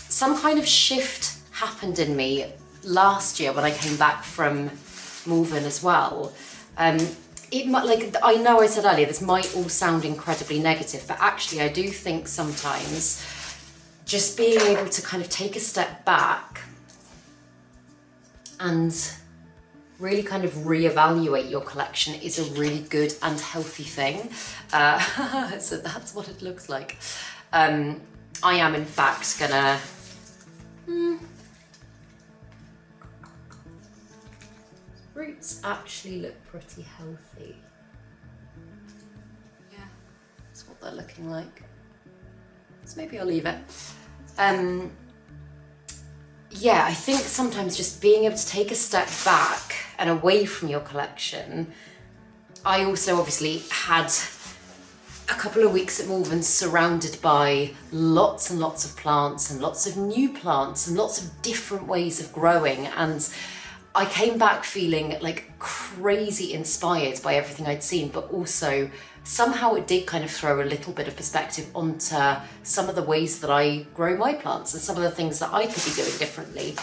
Some kind of shift happened in me last year when I came back from move in as well. It might, like, I know I said earlier, this might all sound incredibly negative, but actually I do think sometimes just being able to kind of take a step back and really kind of reevaluate your collection is a really good and healthy thing. So that's what it looks like. I am in fact gonna, roots actually look pretty healthy. Yeah, that's what they're looking like. So maybe I'll leave it. Yeah, I think sometimes just being able to take a step back and away from your collection. I also obviously had a couple of weeks at Malvern surrounded by lots and lots of plants and lots of new plants and lots of different ways of growing, and I came back feeling like crazy inspired by everything I'd seen, but also somehow it did kind of throw a little bit of perspective onto some of the ways that I grow my plants and some of the things that I could be doing differently.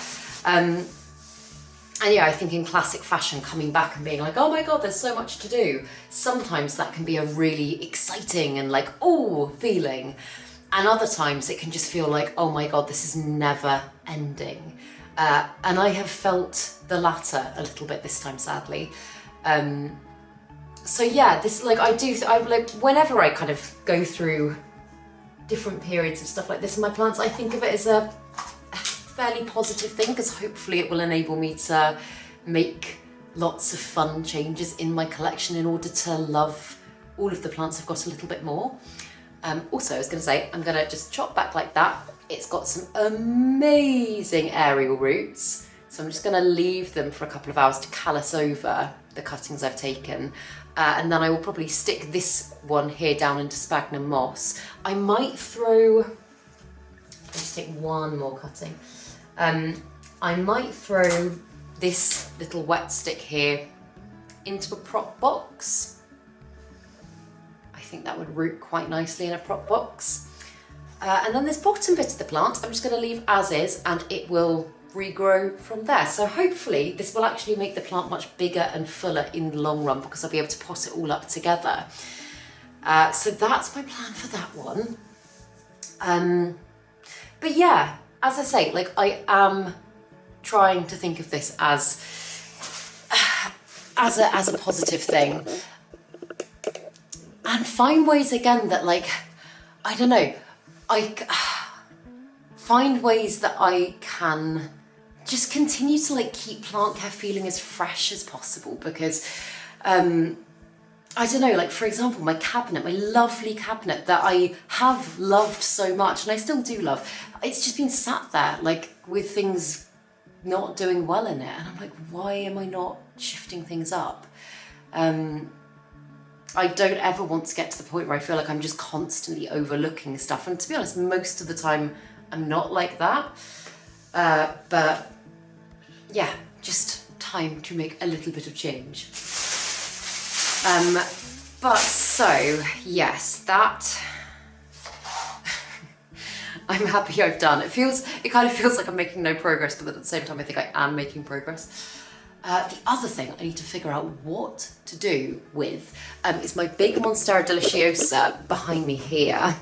And yeah, I think in classic fashion, coming back and being like, oh my God, there's so much to do. Sometimes that can be a really exciting and like, oh, feeling. And other times it can just feel like, oh my God, this is never ending. And I have felt the latter a little bit this time, sadly. So yeah, this, like, I like, whenever I kind of go through different periods of stuff like this in my plants, I think of it as a fairly positive thing, because hopefully it will enable me to make lots of fun changes in my collection in order to love all of the plants I've got a little bit more. Also, I was going to say, I'm going to just chop back like that. It's got some amazing aerial roots, so I'm just going to leave them for a couple of hours to callus over the cuttings I've taken, and then I will probably stick this one here down into sphagnum moss. I might throw, I'll just take one more cutting. I might throw this little wet stick here into a prop box. I think that would root quite nicely in a prop box. And then this bottom bit of the plant, I'm just going to leave as is, and it will regrow from there. So hopefully this will actually make the plant much bigger and fuller in the long run, because I'll be able to pot it all up together. So that's my plan for that one. But yeah, as I say, like, I am trying to think of this as a positive thing, and find ways again that, like, I don't know, I find ways that I can just continue to, like, keep plant care feeling as fresh as possible, because I don't know, like, for example, my cabinet, my lovely cabinet that I have loved so much, and I still do love, it's just been sat there, like, with things not doing well in it, and I'm like, why am I not shifting things up? I don't ever want to get to the point where I feel like I'm just constantly overlooking stuff, and to be honest, most of the time I'm not like that, but yeah, just time to make a little bit of change. But so, yes, that I'm happy I've done. It kind of feels like I'm making no progress, but at the same time I think I am making progress. The other thing I need to figure out what to do with is my big Monstera deliciosa behind me here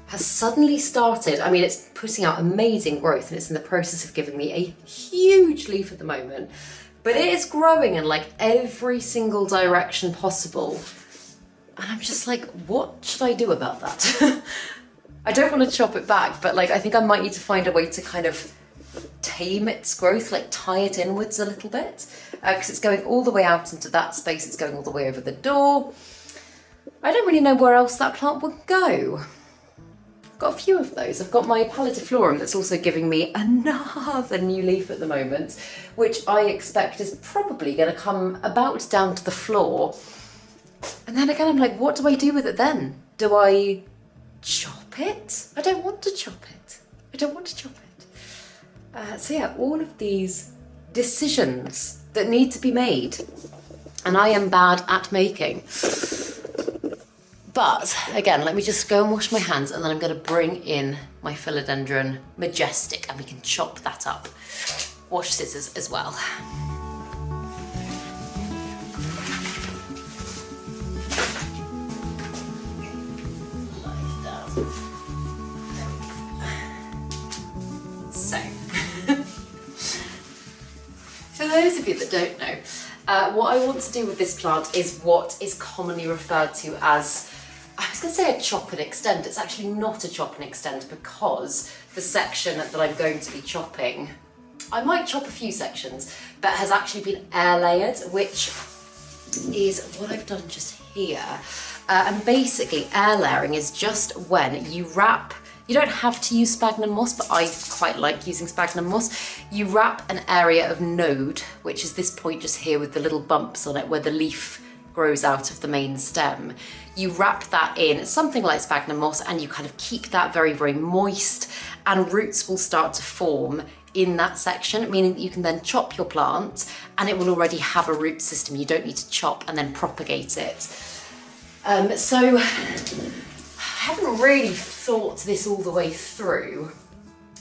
has suddenly started, I mean, it's putting out amazing growth and it's in the process of giving me a huge leaf at the moment, but it is growing in like every single direction possible. And I'm just like, what should I do about that? I don't want to chop it back, but like, I think I might need to find a way to kind of tame its growth, like tie it inwards a little bit, because it's going all the way out into that space, it's going all the way over the door. I don't really know where else that plant would go. I've got a few of those. I've got my Pallitiflorum that's also giving me another new leaf at the moment, which I expect is probably going to come about down to the floor. And then again, I'm like, what do I do with it then? Do I chop it? I don't want to chop it. I don't want to chop it. So yeah, all of these decisions that need to be made, and I am bad at making. But again, let me just go and wash my hands, and then I'm going to bring in my Philodendron Majestic and we can chop that up. Wash scissors as well. those of you that don't know, what I want to do with this plant is what is commonly referred to as, I was going to say a chop and extend. It's actually not a chop and extend because the section that I'm going to be chopping, I might chop a few sections, but has actually been air layered, which is what I've done just here. And basically air layering is just when you wrap, you don't have to use sphagnum moss, but I quite like using sphagnum moss. You wrap an area of node, which is this point just here with the little bumps on it where the leaf grows out of the main stem. You wrap that in something like sphagnum moss and you kind of keep that very, very moist, and roots will start to form in that section, meaning that you can then chop your plant and it will already have a root system. You don't need to chop and then propagate it. So I haven't really thought this all the way through,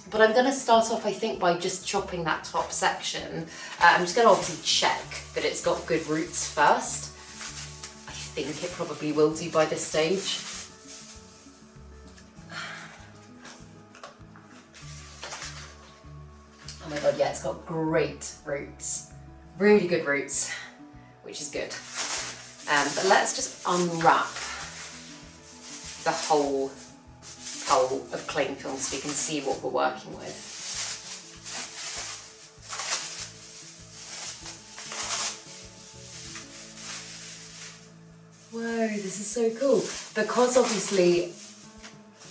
but I'm going to start off, I think, by just chopping that top section. I'm just going to obviously check that it's got good roots first. I think it probably will do by this stage. Oh my god, yeah, it's got great roots. Really good roots, which is good. But let's just unwrap the whole pole of cling film so we can see what we're working with. Whoa, this is so cool. Because obviously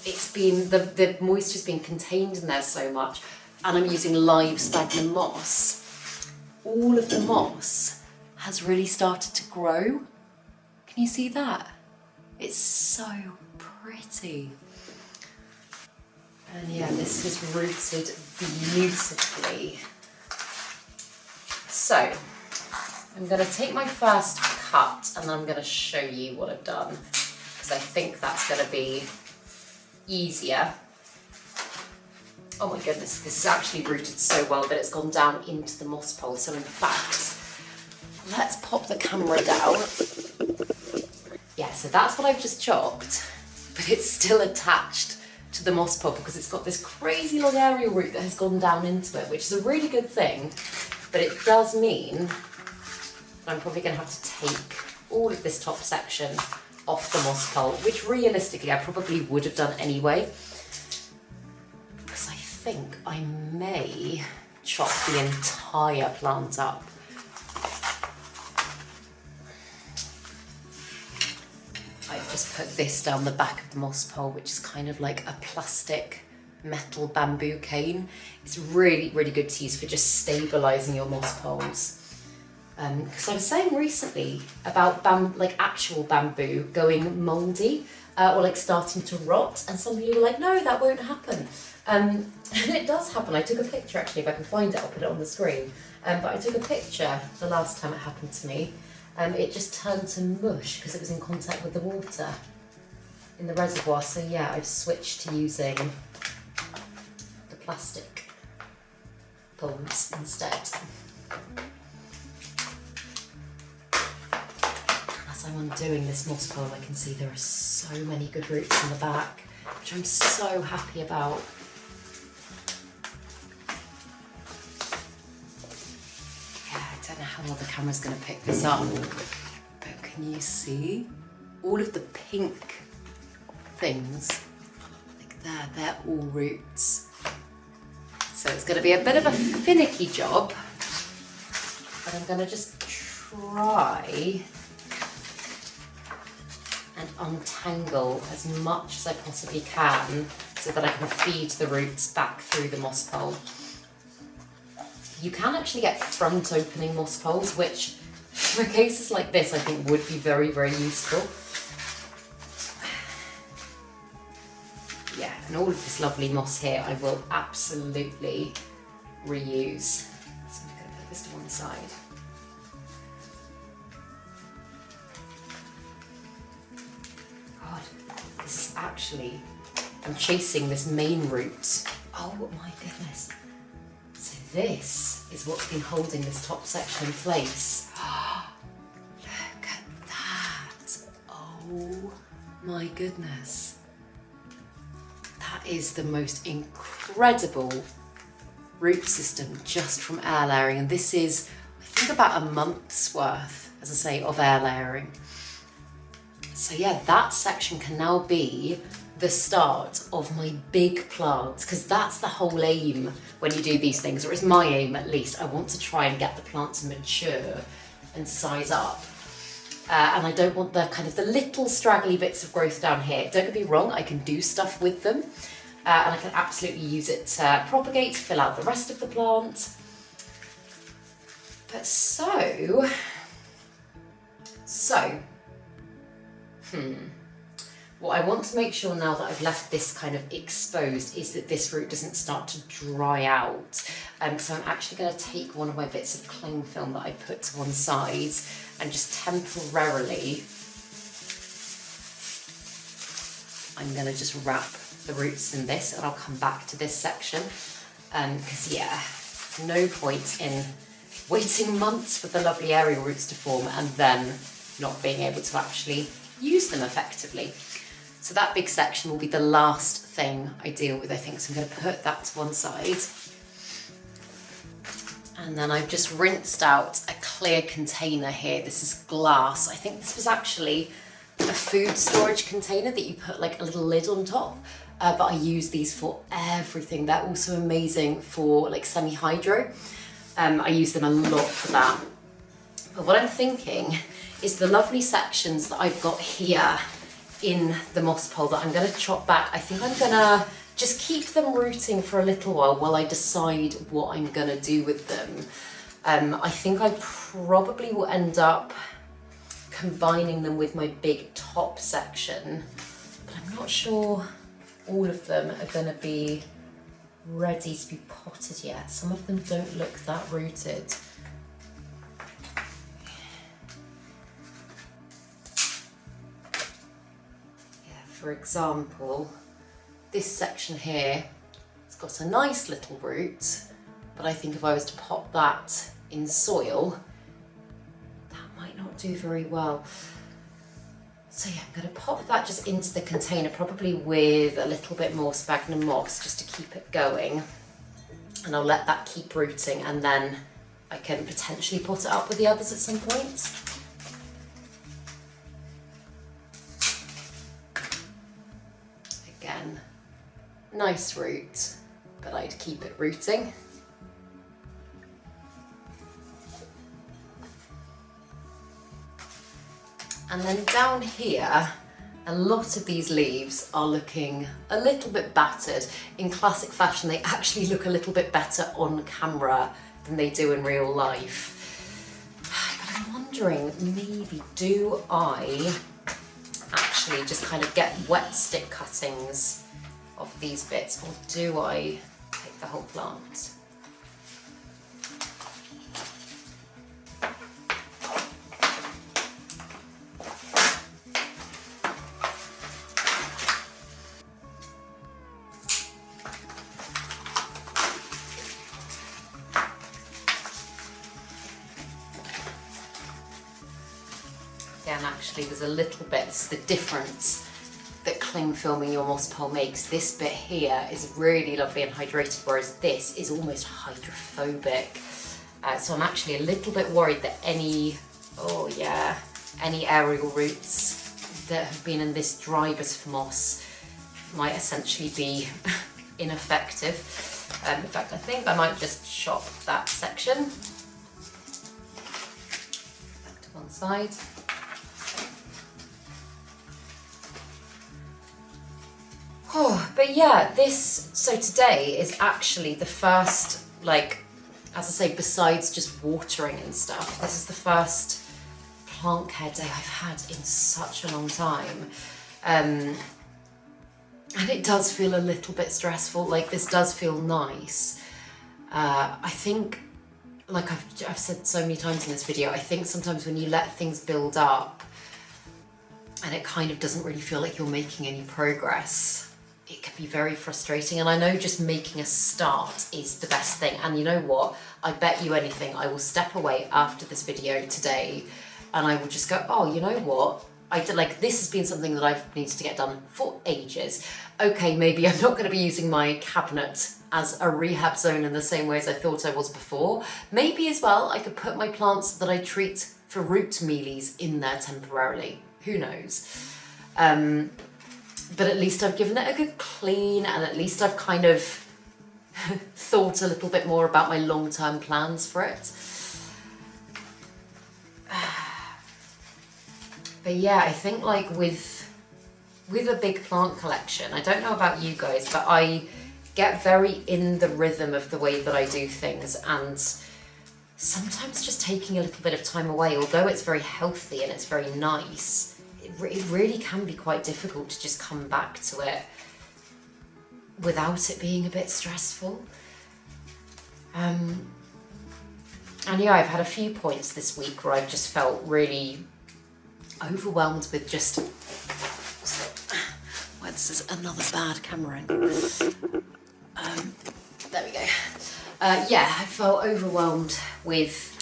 it's been, the moisture's been contained in there so much, and I'm using live sphagnum moss, all of the moss has really started to grow. Can you see that? It's so pretty. And yeah, this has rooted beautifully. So, I'm gonna take my first cut and I'm gonna show you what I've done, because I think that's gonna be easier. Oh my goodness, this is actually rooted so well that it's gone down into the moss pole. So in fact, let's pop the camera down. Yeah, so that's what I've just chopped, but it's still attached to the moss pole because it's got this crazy long aerial root that has gone down into it, which is a really good thing, but it does mean I'm probably going to have to take all of this top section off the moss pole, which realistically I probably would have done anyway, because I think I may chop the entire plant up. I've just put this down the back of the moss pole, which is kind of like a plastic metal bamboo cane. It's really, really good to use for just stabilising your moss poles. Because I was saying recently about actual bamboo going mouldy or like starting to rot, and some people were like, no, that won't happen. And it does happen. I took a picture, actually, if I can find it, I'll put it on the screen. But I took a picture the last time it happened to me. It just turned to mush because it was in contact with the water in the reservoir. So yeah, I've switched to using the plastic poles instead. As I'm undoing this moss pole, I can see there are so many good roots in the back, which I'm so happy about. I don't know how well the camera's going to pick this up, but can you see all of the pink things? Like there, they're all roots. So it's going to be a bit of a finicky job, but I'm going to just try and untangle as much as I possibly can so that I can feed the roots back through the moss pole. You can actually get front opening moss poles, which for cases like this I think would be very, very useful. Yeah, and all of this lovely moss here I will absolutely reuse. So I'm going to put this to one side. God, this is actually, I'm chasing this main root. Oh my goodness. So this is what's been holding this top section in place. Look at that. Oh my goodness. That is the most incredible root system just from air layering. And this is, I think about a month's worth, as I say, of air layering. So yeah, that section can now be the start of my big plants, because that's the whole aim when you do these things, or it's my aim at least. I want to try and get the plants to mature and size up. And I don't want the kind of the little straggly bits of growth down here. Don't get me wrong, I can do stuff with them, and I can absolutely use it to propagate, fill out the rest of the plant. But what I want to make sure now that I've left this kind of exposed is that this root doesn't start to dry out. So I'm actually going to take one of my bits of cling film that I put to one side and just temporarily, I'm going to just wrap the roots in this, and I'll come back to this section. Because yeah, no point in waiting months for the lovely aerial roots to form and then not being able to actually use them effectively. So that big section will be the last thing I deal with, I think. So I'm going to put that to one side. And then I've just rinsed out a clear container here. This is glass. I think this was actually a food storage container that you put like a little lid on top. But I use these for everything. They're also amazing for like semi-hydro. I use them a lot for that. But what I'm thinking is the lovely sections that I've got here in the moss pole that I'm going to chop back. I think I'm going to just keep them rooting for a little while I decide what I'm going to do with them. I think I probably will end up combining them with my big top section, but I'm not sure all of them are going to be ready to be potted yet. Some of them don't look that rooted. For example, this section here, it's got a nice little root, but I think if I was to pop that in soil, that might not do very well. So yeah, I'm going to pop that just into the container, probably with a little bit more sphagnum moss just to keep it going. And I'll let that keep rooting, and then I can potentially pot it up with the others at some point. Again, nice root, but I'd keep it rooting. And then down here, a lot of these leaves are looking a little bit battered. In classic fashion, they actually look a little bit better on camera than they do in real life. But I'm wondering, maybe do I actually just kind of get wet stick cuttings of these bits, or do I take the whole plant? Again, actually, there's a little bit, it's the difference that cling filming your moss pole makes. This bit here is really lovely and hydrated, whereas this is almost hydrophobic. So I'm actually a little bit worried that any aerial roots that have been in this dry bit of moss might essentially be ineffective. In fact, I think I might just chop that section back to one side. Oh, but yeah, so today is actually the first, like, as I say, besides just watering and stuff, this is the first plant care day I've had in such a long time. And it does feel a little bit stressful, like this does feel nice. I think, like I've said so many times in this video, I think sometimes when you let things build up and it kind of doesn't really feel like you're making any progress, it can be very frustrating. And I know just making a start is the best thing. And you know what? I bet you anything, I will step away after this video today and I will just go, oh, you know what? This has been something that I've needed to get done for ages. Okay, maybe I'm not going to be using my cabinet as a rehab zone in the same way as I thought I was before. Maybe as well I could put my plants that I treat for root mealies in there temporarily. Who knows? But at least I've given it a good clean, and at least I've kind of thought a little bit more about my long-term plans for it. But yeah, I think like with a big plant collection, I don't know about you guys, but I get very in the rhythm of the way that I do things, and sometimes just taking a little bit of time away, although it's very healthy and it's very nice, it really can be quite difficult to just come back to it without it being a bit stressful. And yeah, I've had a few points this week where I've just felt really overwhelmed with just... Well, this is another bad camera angle. There we go. Yeah, I felt overwhelmed with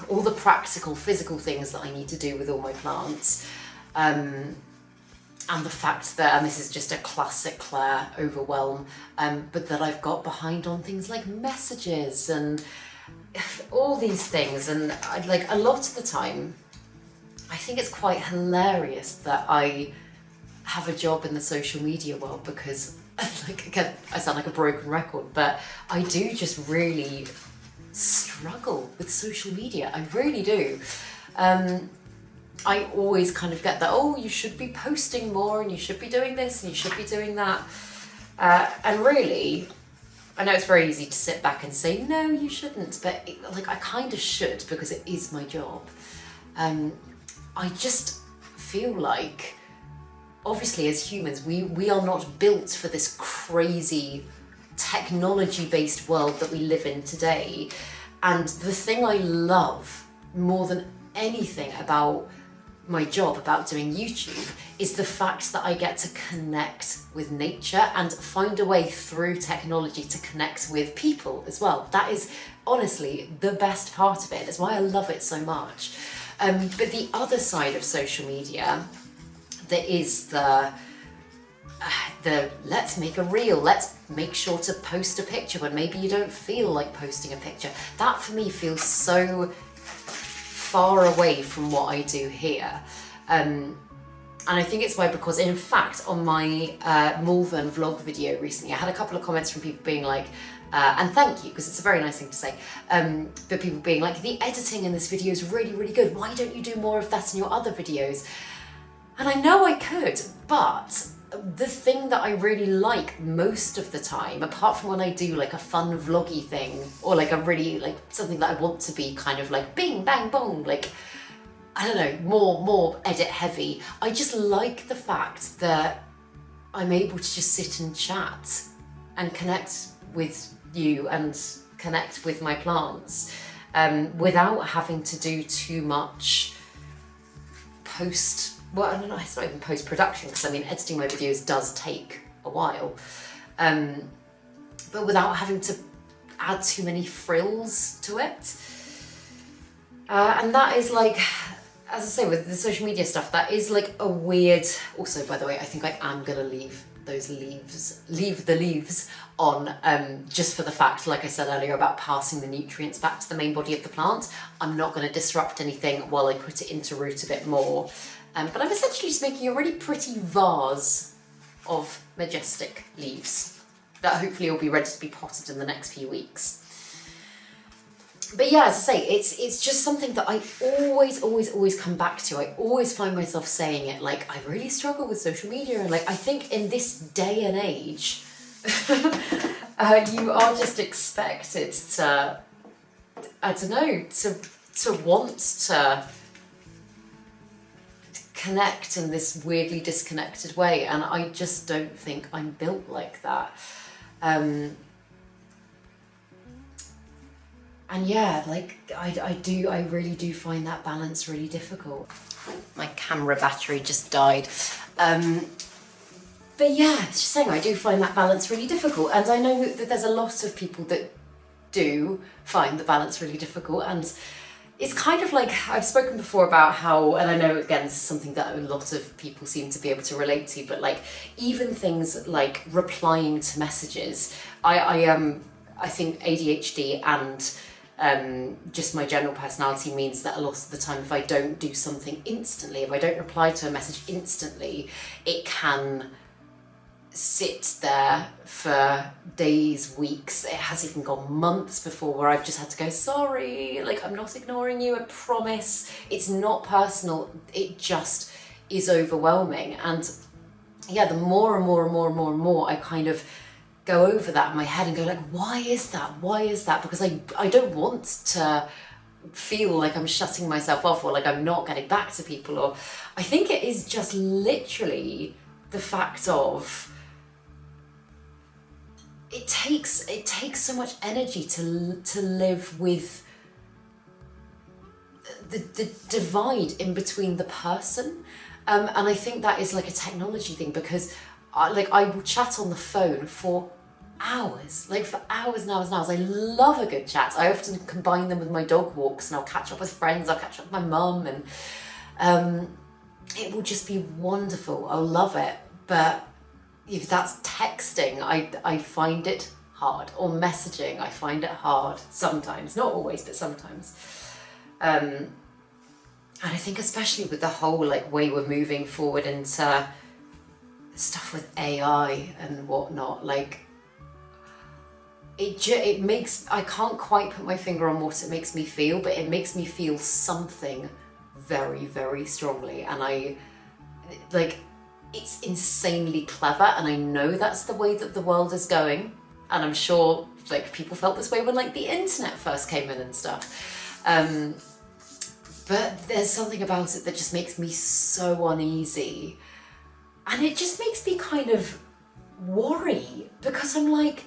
all the practical, physical things that I need to do with all my plants. And the fact that, and this is just a classic Claire overwhelm, but that I've got behind on things like messages and all these things. And like a lot of the time, I think it's quite hilarious that I have a job in the social media world, because like, again, I sound like a broken record, but I do just really struggle with social media. I really do. I always kind of get that, oh, you should be posting more and you should be doing this and you should be doing that. And really, I know it's very easy to sit back and say, no, you shouldn't, but like I kind of should, because it is my job. I just feel like, obviously as humans, we are not built for this crazy technology-based world that we live in today. And the thing I love more than anything about my job, about doing YouTube, is the fact that I get to connect with nature and find a way through technology to connect with people as well. That is honestly the best part of it. It's why I love it so much. But the other side of social media, there is the let's make a reel, let's make sure to post a picture when maybe you don't feel like posting a picture. That for me feels so far away from what I do here. And I think it's why, because in fact on my Malvern vlog video recently, I had a couple of comments from people being like, and thank you, because it's a very nice thing to say, but people being like, the editing in this video is really, really good. Why don't you do more of that in your other videos? And I know I could, but the thing that I really like most of the time, apart from when I do like a fun vloggy thing, or like a really like something that I want to be kind of like bing, bang, boom, like, I don't know, more edit heavy, I just like the fact that I'm able to just sit and chat and connect with you and connect with my plants without having to do too much well, I don't know, it's not even post-production, because I mean, editing my videos does take a while, but without having to add too many frills to it. And that is like, as I say, with the social media stuff, that is like a weird, also, by the way, I think I am gonna leave the leaves on, just for the fact, like I said earlier, about passing the nutrients back to the main body of the plant. I'm not gonna disrupt anything while I put it into root a bit more. But I'm essentially just making a really pretty vase of majestic leaves that hopefully will be ready to be potted in the next few weeks. But yeah, as I say, it's just something that I always come back to. I always find myself saying it, like, I really struggle with social media, and like, I think in this day and age, you are just expected to, I don't know, to want to connect in this weirdly disconnected way, and I just don't think I'm built like that. And yeah, like I really do find that balance really difficult. My camera battery just died. But yeah, it's just saying, I do find that balance really difficult, and I know that there's a lot of people that do find the balance really difficult, and it's kind of like, I've spoken before about how, and I know again this is something that a lot of people seem to be able to relate to, but like even things like replying to messages, I think ADHD and just my general personality means that a lot of the time if I don't do something instantly, if I don't reply to a message instantly, it can sit there for days, weeks. It has even gone months before where I've just had to go, sorry, like I'm not ignoring you, I promise. It's not personal, it just is overwhelming. And yeah, the more and more and more and more and more I kind of go over that in my head and go like, why is that? Why is that? Because I don't want to feel like I'm shutting myself off or like I'm not getting back to people. Or I think it is just literally the fact of it takes so much energy to live with the divide in between the person, and I think that is like a technology thing, because I will chat on the phone for hours, like for hours and hours and hours. I love a good chat. I often combine them with my dog walks, and I'll catch up with friends, I'll catch up with my mum, and it will just be wonderful. I'll love it. But if that's texting, I find it hard, or messaging, I find it hard sometimes, not always, but sometimes. And I think especially with the whole like way we're moving forward into stuff with AI and whatnot, like it makes, I can't quite put my finger on what it makes me feel, but it makes me feel something very, very strongly. And I like, it's insanely clever, and I know that's the way that the world is going, and I'm sure like people felt this way when like the internet first came in and stuff, but there's something about it that just makes me so uneasy, and it just makes me kind of worry, because I'm like,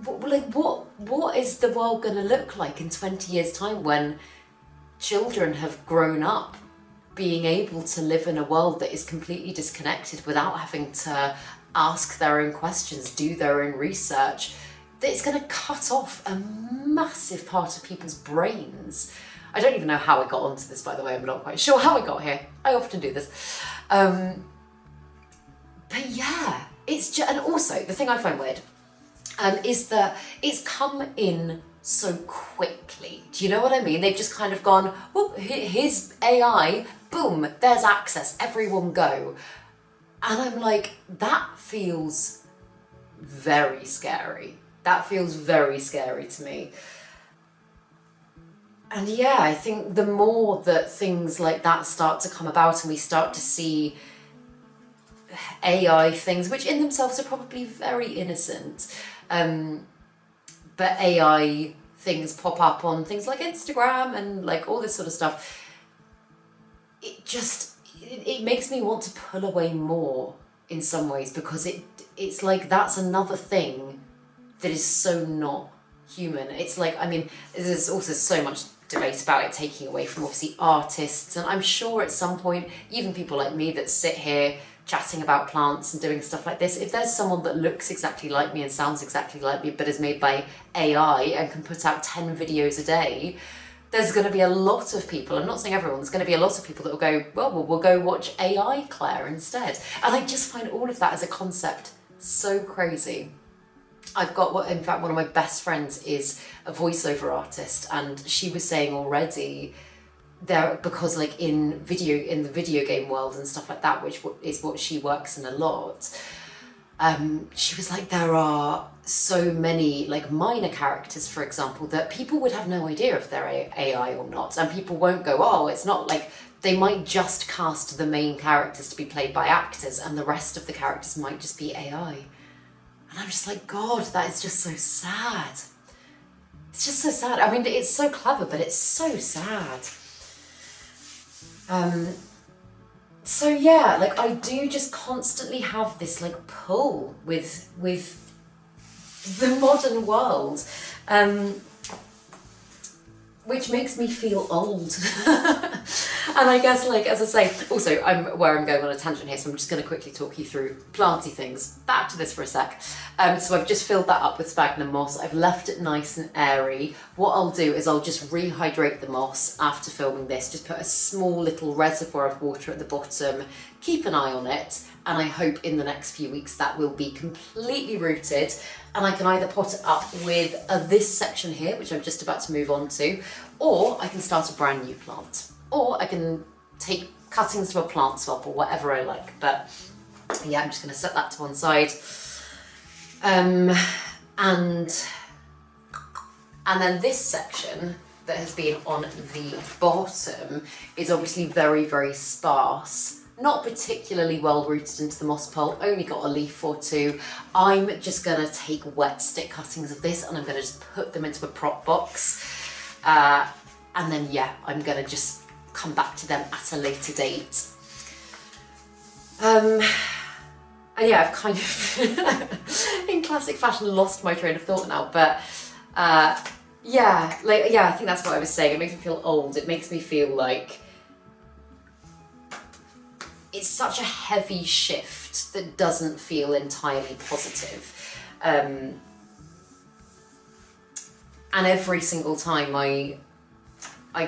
what is the world going to look like in 20 years time when children have grown up being able to live in a world that is completely disconnected without having to ask their own questions, do their own research? That it's going to cut off a massive part of people's brains. I don't even know how I got onto this, by the way. I'm not quite sure how I got here. I often do this. But yeah, it's just, and also the thing I find weird is that it's come in so quickly. Do you know what I mean? They've just kind of gone, oh, here's AI, boom, there's access, everyone go. And I'm like, that feels very scary. That feels very scary to me. And yeah, I think the more that things like that start to come about and we start to see AI things, which in themselves are probably very innocent, but AI things pop up on things like Instagram and like all this sort of stuff, it makes me want to pull away more in some ways, because it's like that's another thing that is so not human. It's like, I mean, there's also so much debate about it taking away from obviously artists, and I'm sure at some point even people like me that sit here chatting about plants and doing stuff like this, if there's someone that looks exactly like me and sounds exactly like me but is made by AI and can put out 10 videos a day, there's going to be a lot of people, I'm not saying everyone, there's going to be a lot of people that will go, well, we'll go watch AI Claire instead. And I just find all of that as a concept so crazy. I've got, in fact, one of my best friends is a voiceover artist, and she was saying already there, because like in the video game world and stuff like that, which is what she works in a lot, she was like, there are so many like minor characters, for example, that people would have no idea if they're AI or not, and people won't go, oh, it's not, like they might just cast the main characters to be played by actors and the rest of the characters might just be AI. And I'm just like, God, that is just so sad. It's just so sad. I mean, it's so clever, but it's so sad. So yeah, like I do just constantly have this like pull with the modern world, which makes me feel old. And I guess, like, as I say, also I'm going on a tangent here, so I'm just going to quickly talk you through planty things. Back to this for a sec. So I've just filled that up with sphagnum moss. I've left it nice and airy. What I'll do is I'll just rehydrate the moss after filming this. Just put a small little reservoir of water at the bottom. Keep an eye on it, and I hope in the next few weeks that will be completely rooted, and I can either pot it up with this section here, which I'm just about to move on to, or I can start a brand new plant, or I can take cuttings to a plant swap or whatever I like. But yeah, I'm just going to set that to one side. And then this section that has been on the bottom is obviously very, very sparse. Not particularly well rooted into the moss pole, only got a leaf or two. I'm just gonna take wet stick cuttings of this and I'm gonna just put them into a prop box. And then yeah, I'm gonna just come back to them at a later date. And yeah, I've kind of, in classic fashion, lost my train of thought now, but yeah, I think that's what I was saying. It makes me feel old. It makes me feel like it's such a heavy shift that doesn't feel entirely positive. And every single time I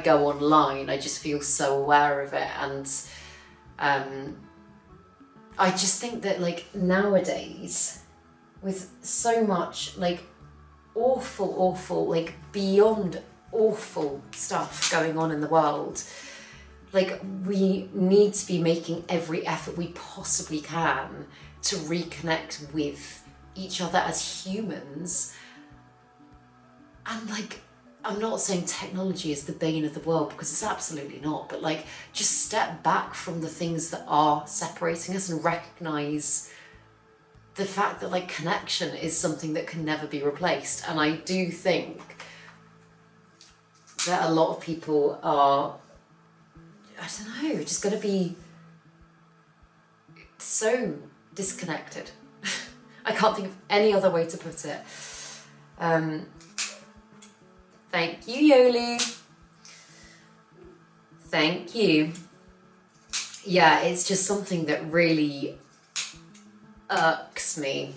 go online, I just feel so aware of it. And I just think that, like, nowadays, with so much, like, awful, like, beyond awful stuff going on in the world, like, we need to be making every effort we possibly can to reconnect with each other as humans. And, like, I'm not saying technology is the bane of the world, because it's absolutely not, but, like, just step back from the things that are separating us and recognise the fact that, like, connection is something that can never be replaced. And I do think that a lot of people are, I don't know, just going to be so disconnected. I can't think of any other way to put it. Thank you, Yoli. Thank you. Yeah, it's just something that really irks me.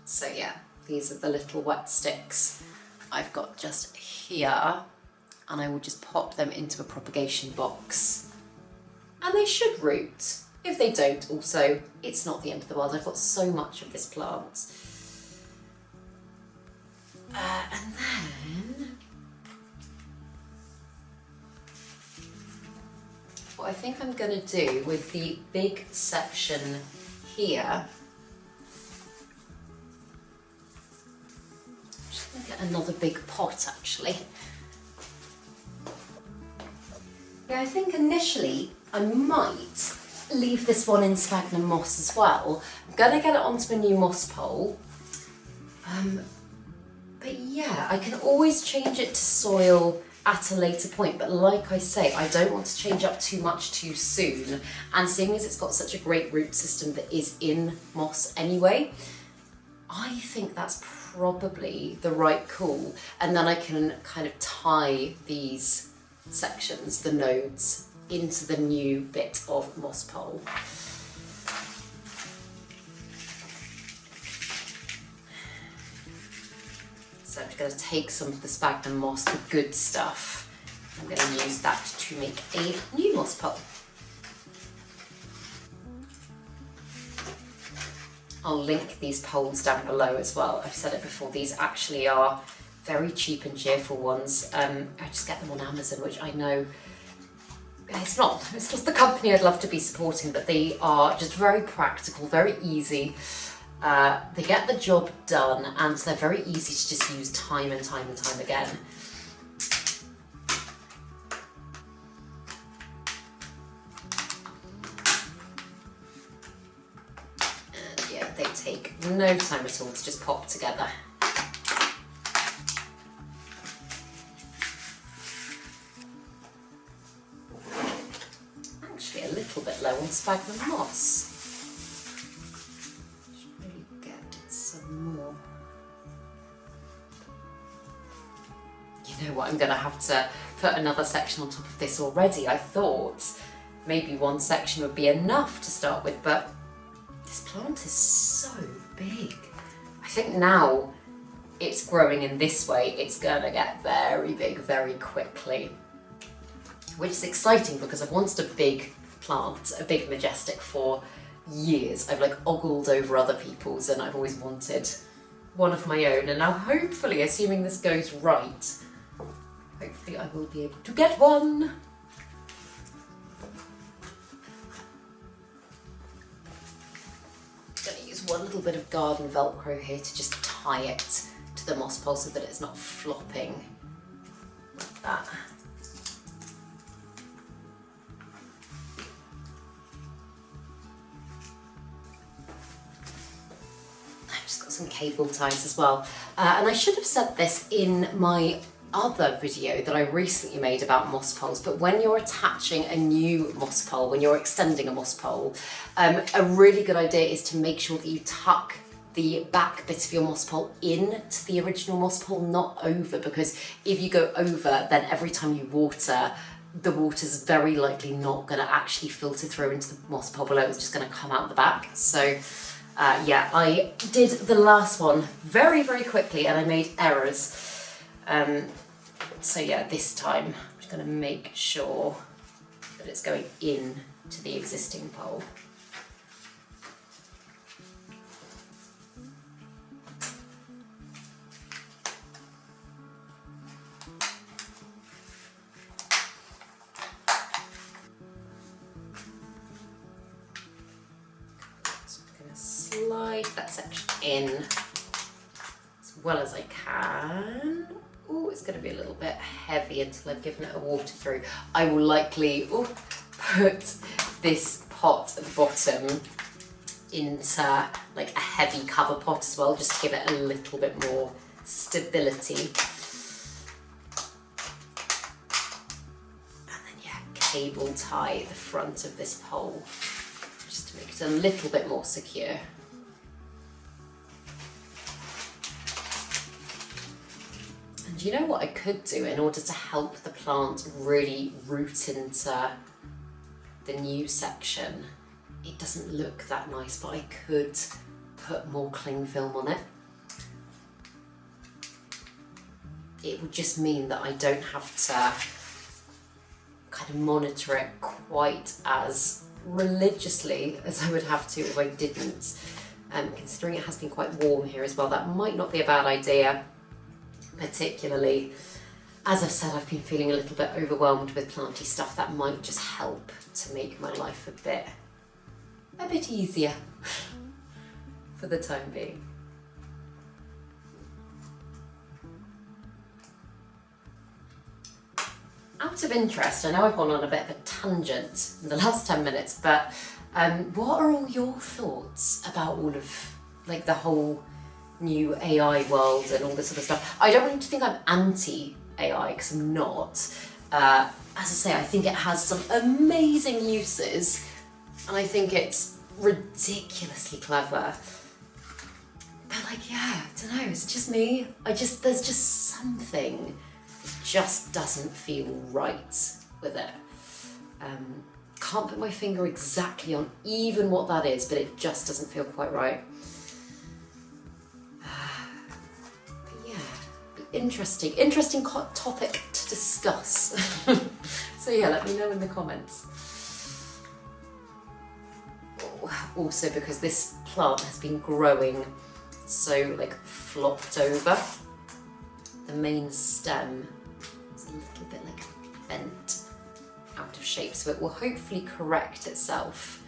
So yeah, these are the little wet sticks I've got just here, and I will just pop them into a propagation box, and they should root. If they don't, also, it's not the end of the world. I've got so much of this plant. And then what I think I'm going to do with the big section here, I'm just going to get another big pot actually. Yeah, I think initially I might leave this one in sphagnum moss as well. I'm going to get it onto a new moss pole. But yeah, I can always change it to soil at a later point, but like I say, I don't want to change up too much too soon. And seeing as it's got such a great root system that is in moss anyway, I think that's probably the right call. And then I can kind of tie these sections, the nodes, into the new bit of moss pole. So I'm just going to take some of the sphagnum moss, the good stuff. I'm going to use that to make a new moss pole. I'll link these poles down below as well. I've said it before, these actually are very cheap and cheerful ones. I just get them on Amazon, which I know it's not the company I'd love to be supporting, but they are just very practical, very easy. They get the job done, and they're very easy to just use time and time and time again. And yeah, they take no time at all to just pop together. Actually, a little bit low on sphagnum moss. Should really get some more. know what, I'm gonna have to put another section on top of this already. I thought maybe one section would be enough to start with, but this plant is so big. I think now it's growing in this way, it's gonna get very big very quickly, which is exciting because I've wanted a big plant, a big majestic, for years. I've like ogled over other people's and I've always wanted one of my own, and now hopefully, assuming this goes right, hopefully I will be able to get one. I'm gonna use one little bit of garden Velcro here to just tie it to the moss pole so that it's not flopping like that. Some cable ties as well, and I should have said this in my other video that I recently made about moss poles, but when you're attaching a new moss pole, when you're extending a moss pole, a really good idea is to make sure that you tuck the back bit of your moss pole in to the original moss pole, not over, because if you go over, then every time you water, the water's very likely not going to actually filter through into the moss pole below, it's just going to come out the back. So yeah, I did the last one very, very quickly and I made errors. So yeah, this time I'm just going to make sure that it's going in to the existing pole. Slide that section in as well as I can. Oh, it's going to be a little bit heavy until I've given it a water through. I will likely put this pot at the bottom into like a heavy cover pot as well, just to give it a little bit more stability. And then yeah, cable tie the front of this pole just to make it a little bit more secure. And you know what I could do in order to help the plant really root into the new section? It doesn't look that nice, but I could put more cling film on it. It would just mean that I don't have to kind of monitor it quite as religiously as I would have to if I didn't. Considering it has been quite warm here as well, that might not be a bad idea, particularly as I've said, I've been feeling a little bit overwhelmed with planty stuff. That might just help to make my life a bit easier for the time being. Out of interest, I know I've gone on a bit of a tangent in the last 10 minutes, but what are all your thoughts about all of like the whole new AI world and all this sort of stuff? I don't want you to think I'm anti-AI, because I'm not. As I say, I think it has some amazing uses and I think it's ridiculously clever. But like, yeah, I don't know, is it just me? There's just something that just doesn't feel right with it. Can't put my finger exactly on even what that is, but it just doesn't feel quite right. But yeah, interesting topic to discuss. So yeah, let me know in the comments. Also, because this plant has been growing so like flopped over, the main stem is a little bit like bent out of shape, so it will hopefully correct itself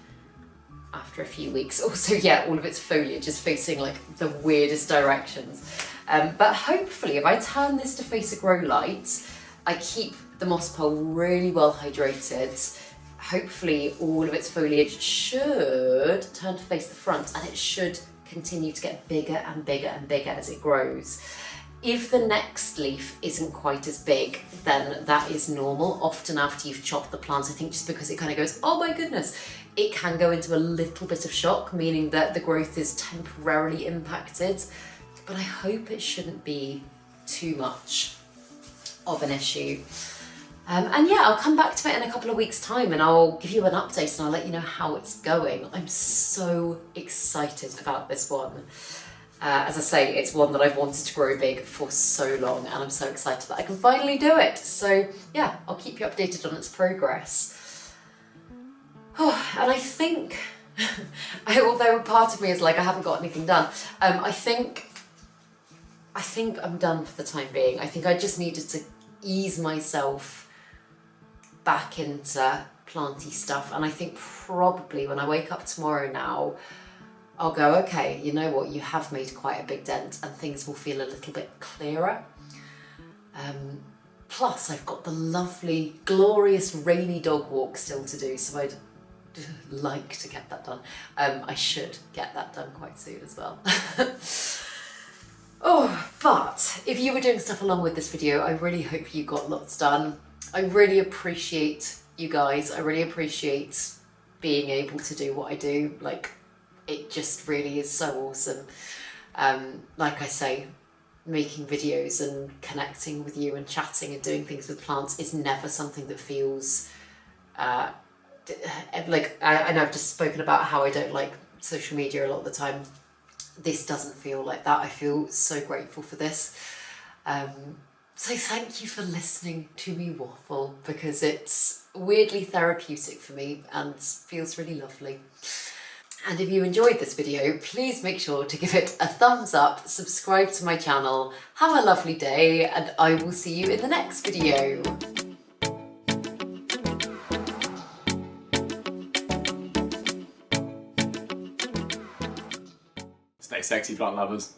after a few weeks. Also, yeah, all of its foliage is facing like the weirdest directions. But hopefully if I turn this to face a grow light, I keep the moss pole really well hydrated, hopefully all of its foliage should turn to face the front and it should continue to get bigger and bigger and bigger as it grows. If the next leaf isn't quite as big, then that is normal. Often after you've chopped the plant, I think just because it kind of goes, oh my goodness, it can go into a little bit of shock, meaning that the growth is temporarily impacted. But I hope it shouldn't be too much. of an issue. And yeah, I'll come back to it in a couple of weeks' time and I'll give you an update and I'll let you know how it's going. I'm so excited about this one. As I say, it's one that I've wanted to grow big for so long and I'm so excited that I can finally do it. So yeah, I'll keep you updated on its progress. Oh, and I think, although a part of me is like, I haven't got anything done, I think I'm done for the time being. I think I just needed to ease myself back into planty stuff, and I think probably when I wake up tomorrow now, I'll go, okay, you know what, you have made quite a big dent and things will feel a little bit clearer. Plus I've got the lovely, glorious rainy dog walk still to do, so I'd like to get that done. I should get that done quite soon as well. Oh, but if you were doing stuff along with this video, I really hope you got lots done. I really appreciate you guys. I really appreciate being able to do what I do. Like, it just really is so awesome. Like I say, making videos and connecting with you and chatting and doing things with plants is never something that feels like, I know I've just spoken about how I don't like social media a lot of the time. This doesn't feel like that. I feel so grateful for this. So thank you for listening to me waffle, because it's weirdly therapeutic for me and feels really lovely. And if you enjoyed this video, please make sure to give it a thumbs up, subscribe to my channel, have a lovely day, and I will see you in the next video. Stay sexy, plant lovers.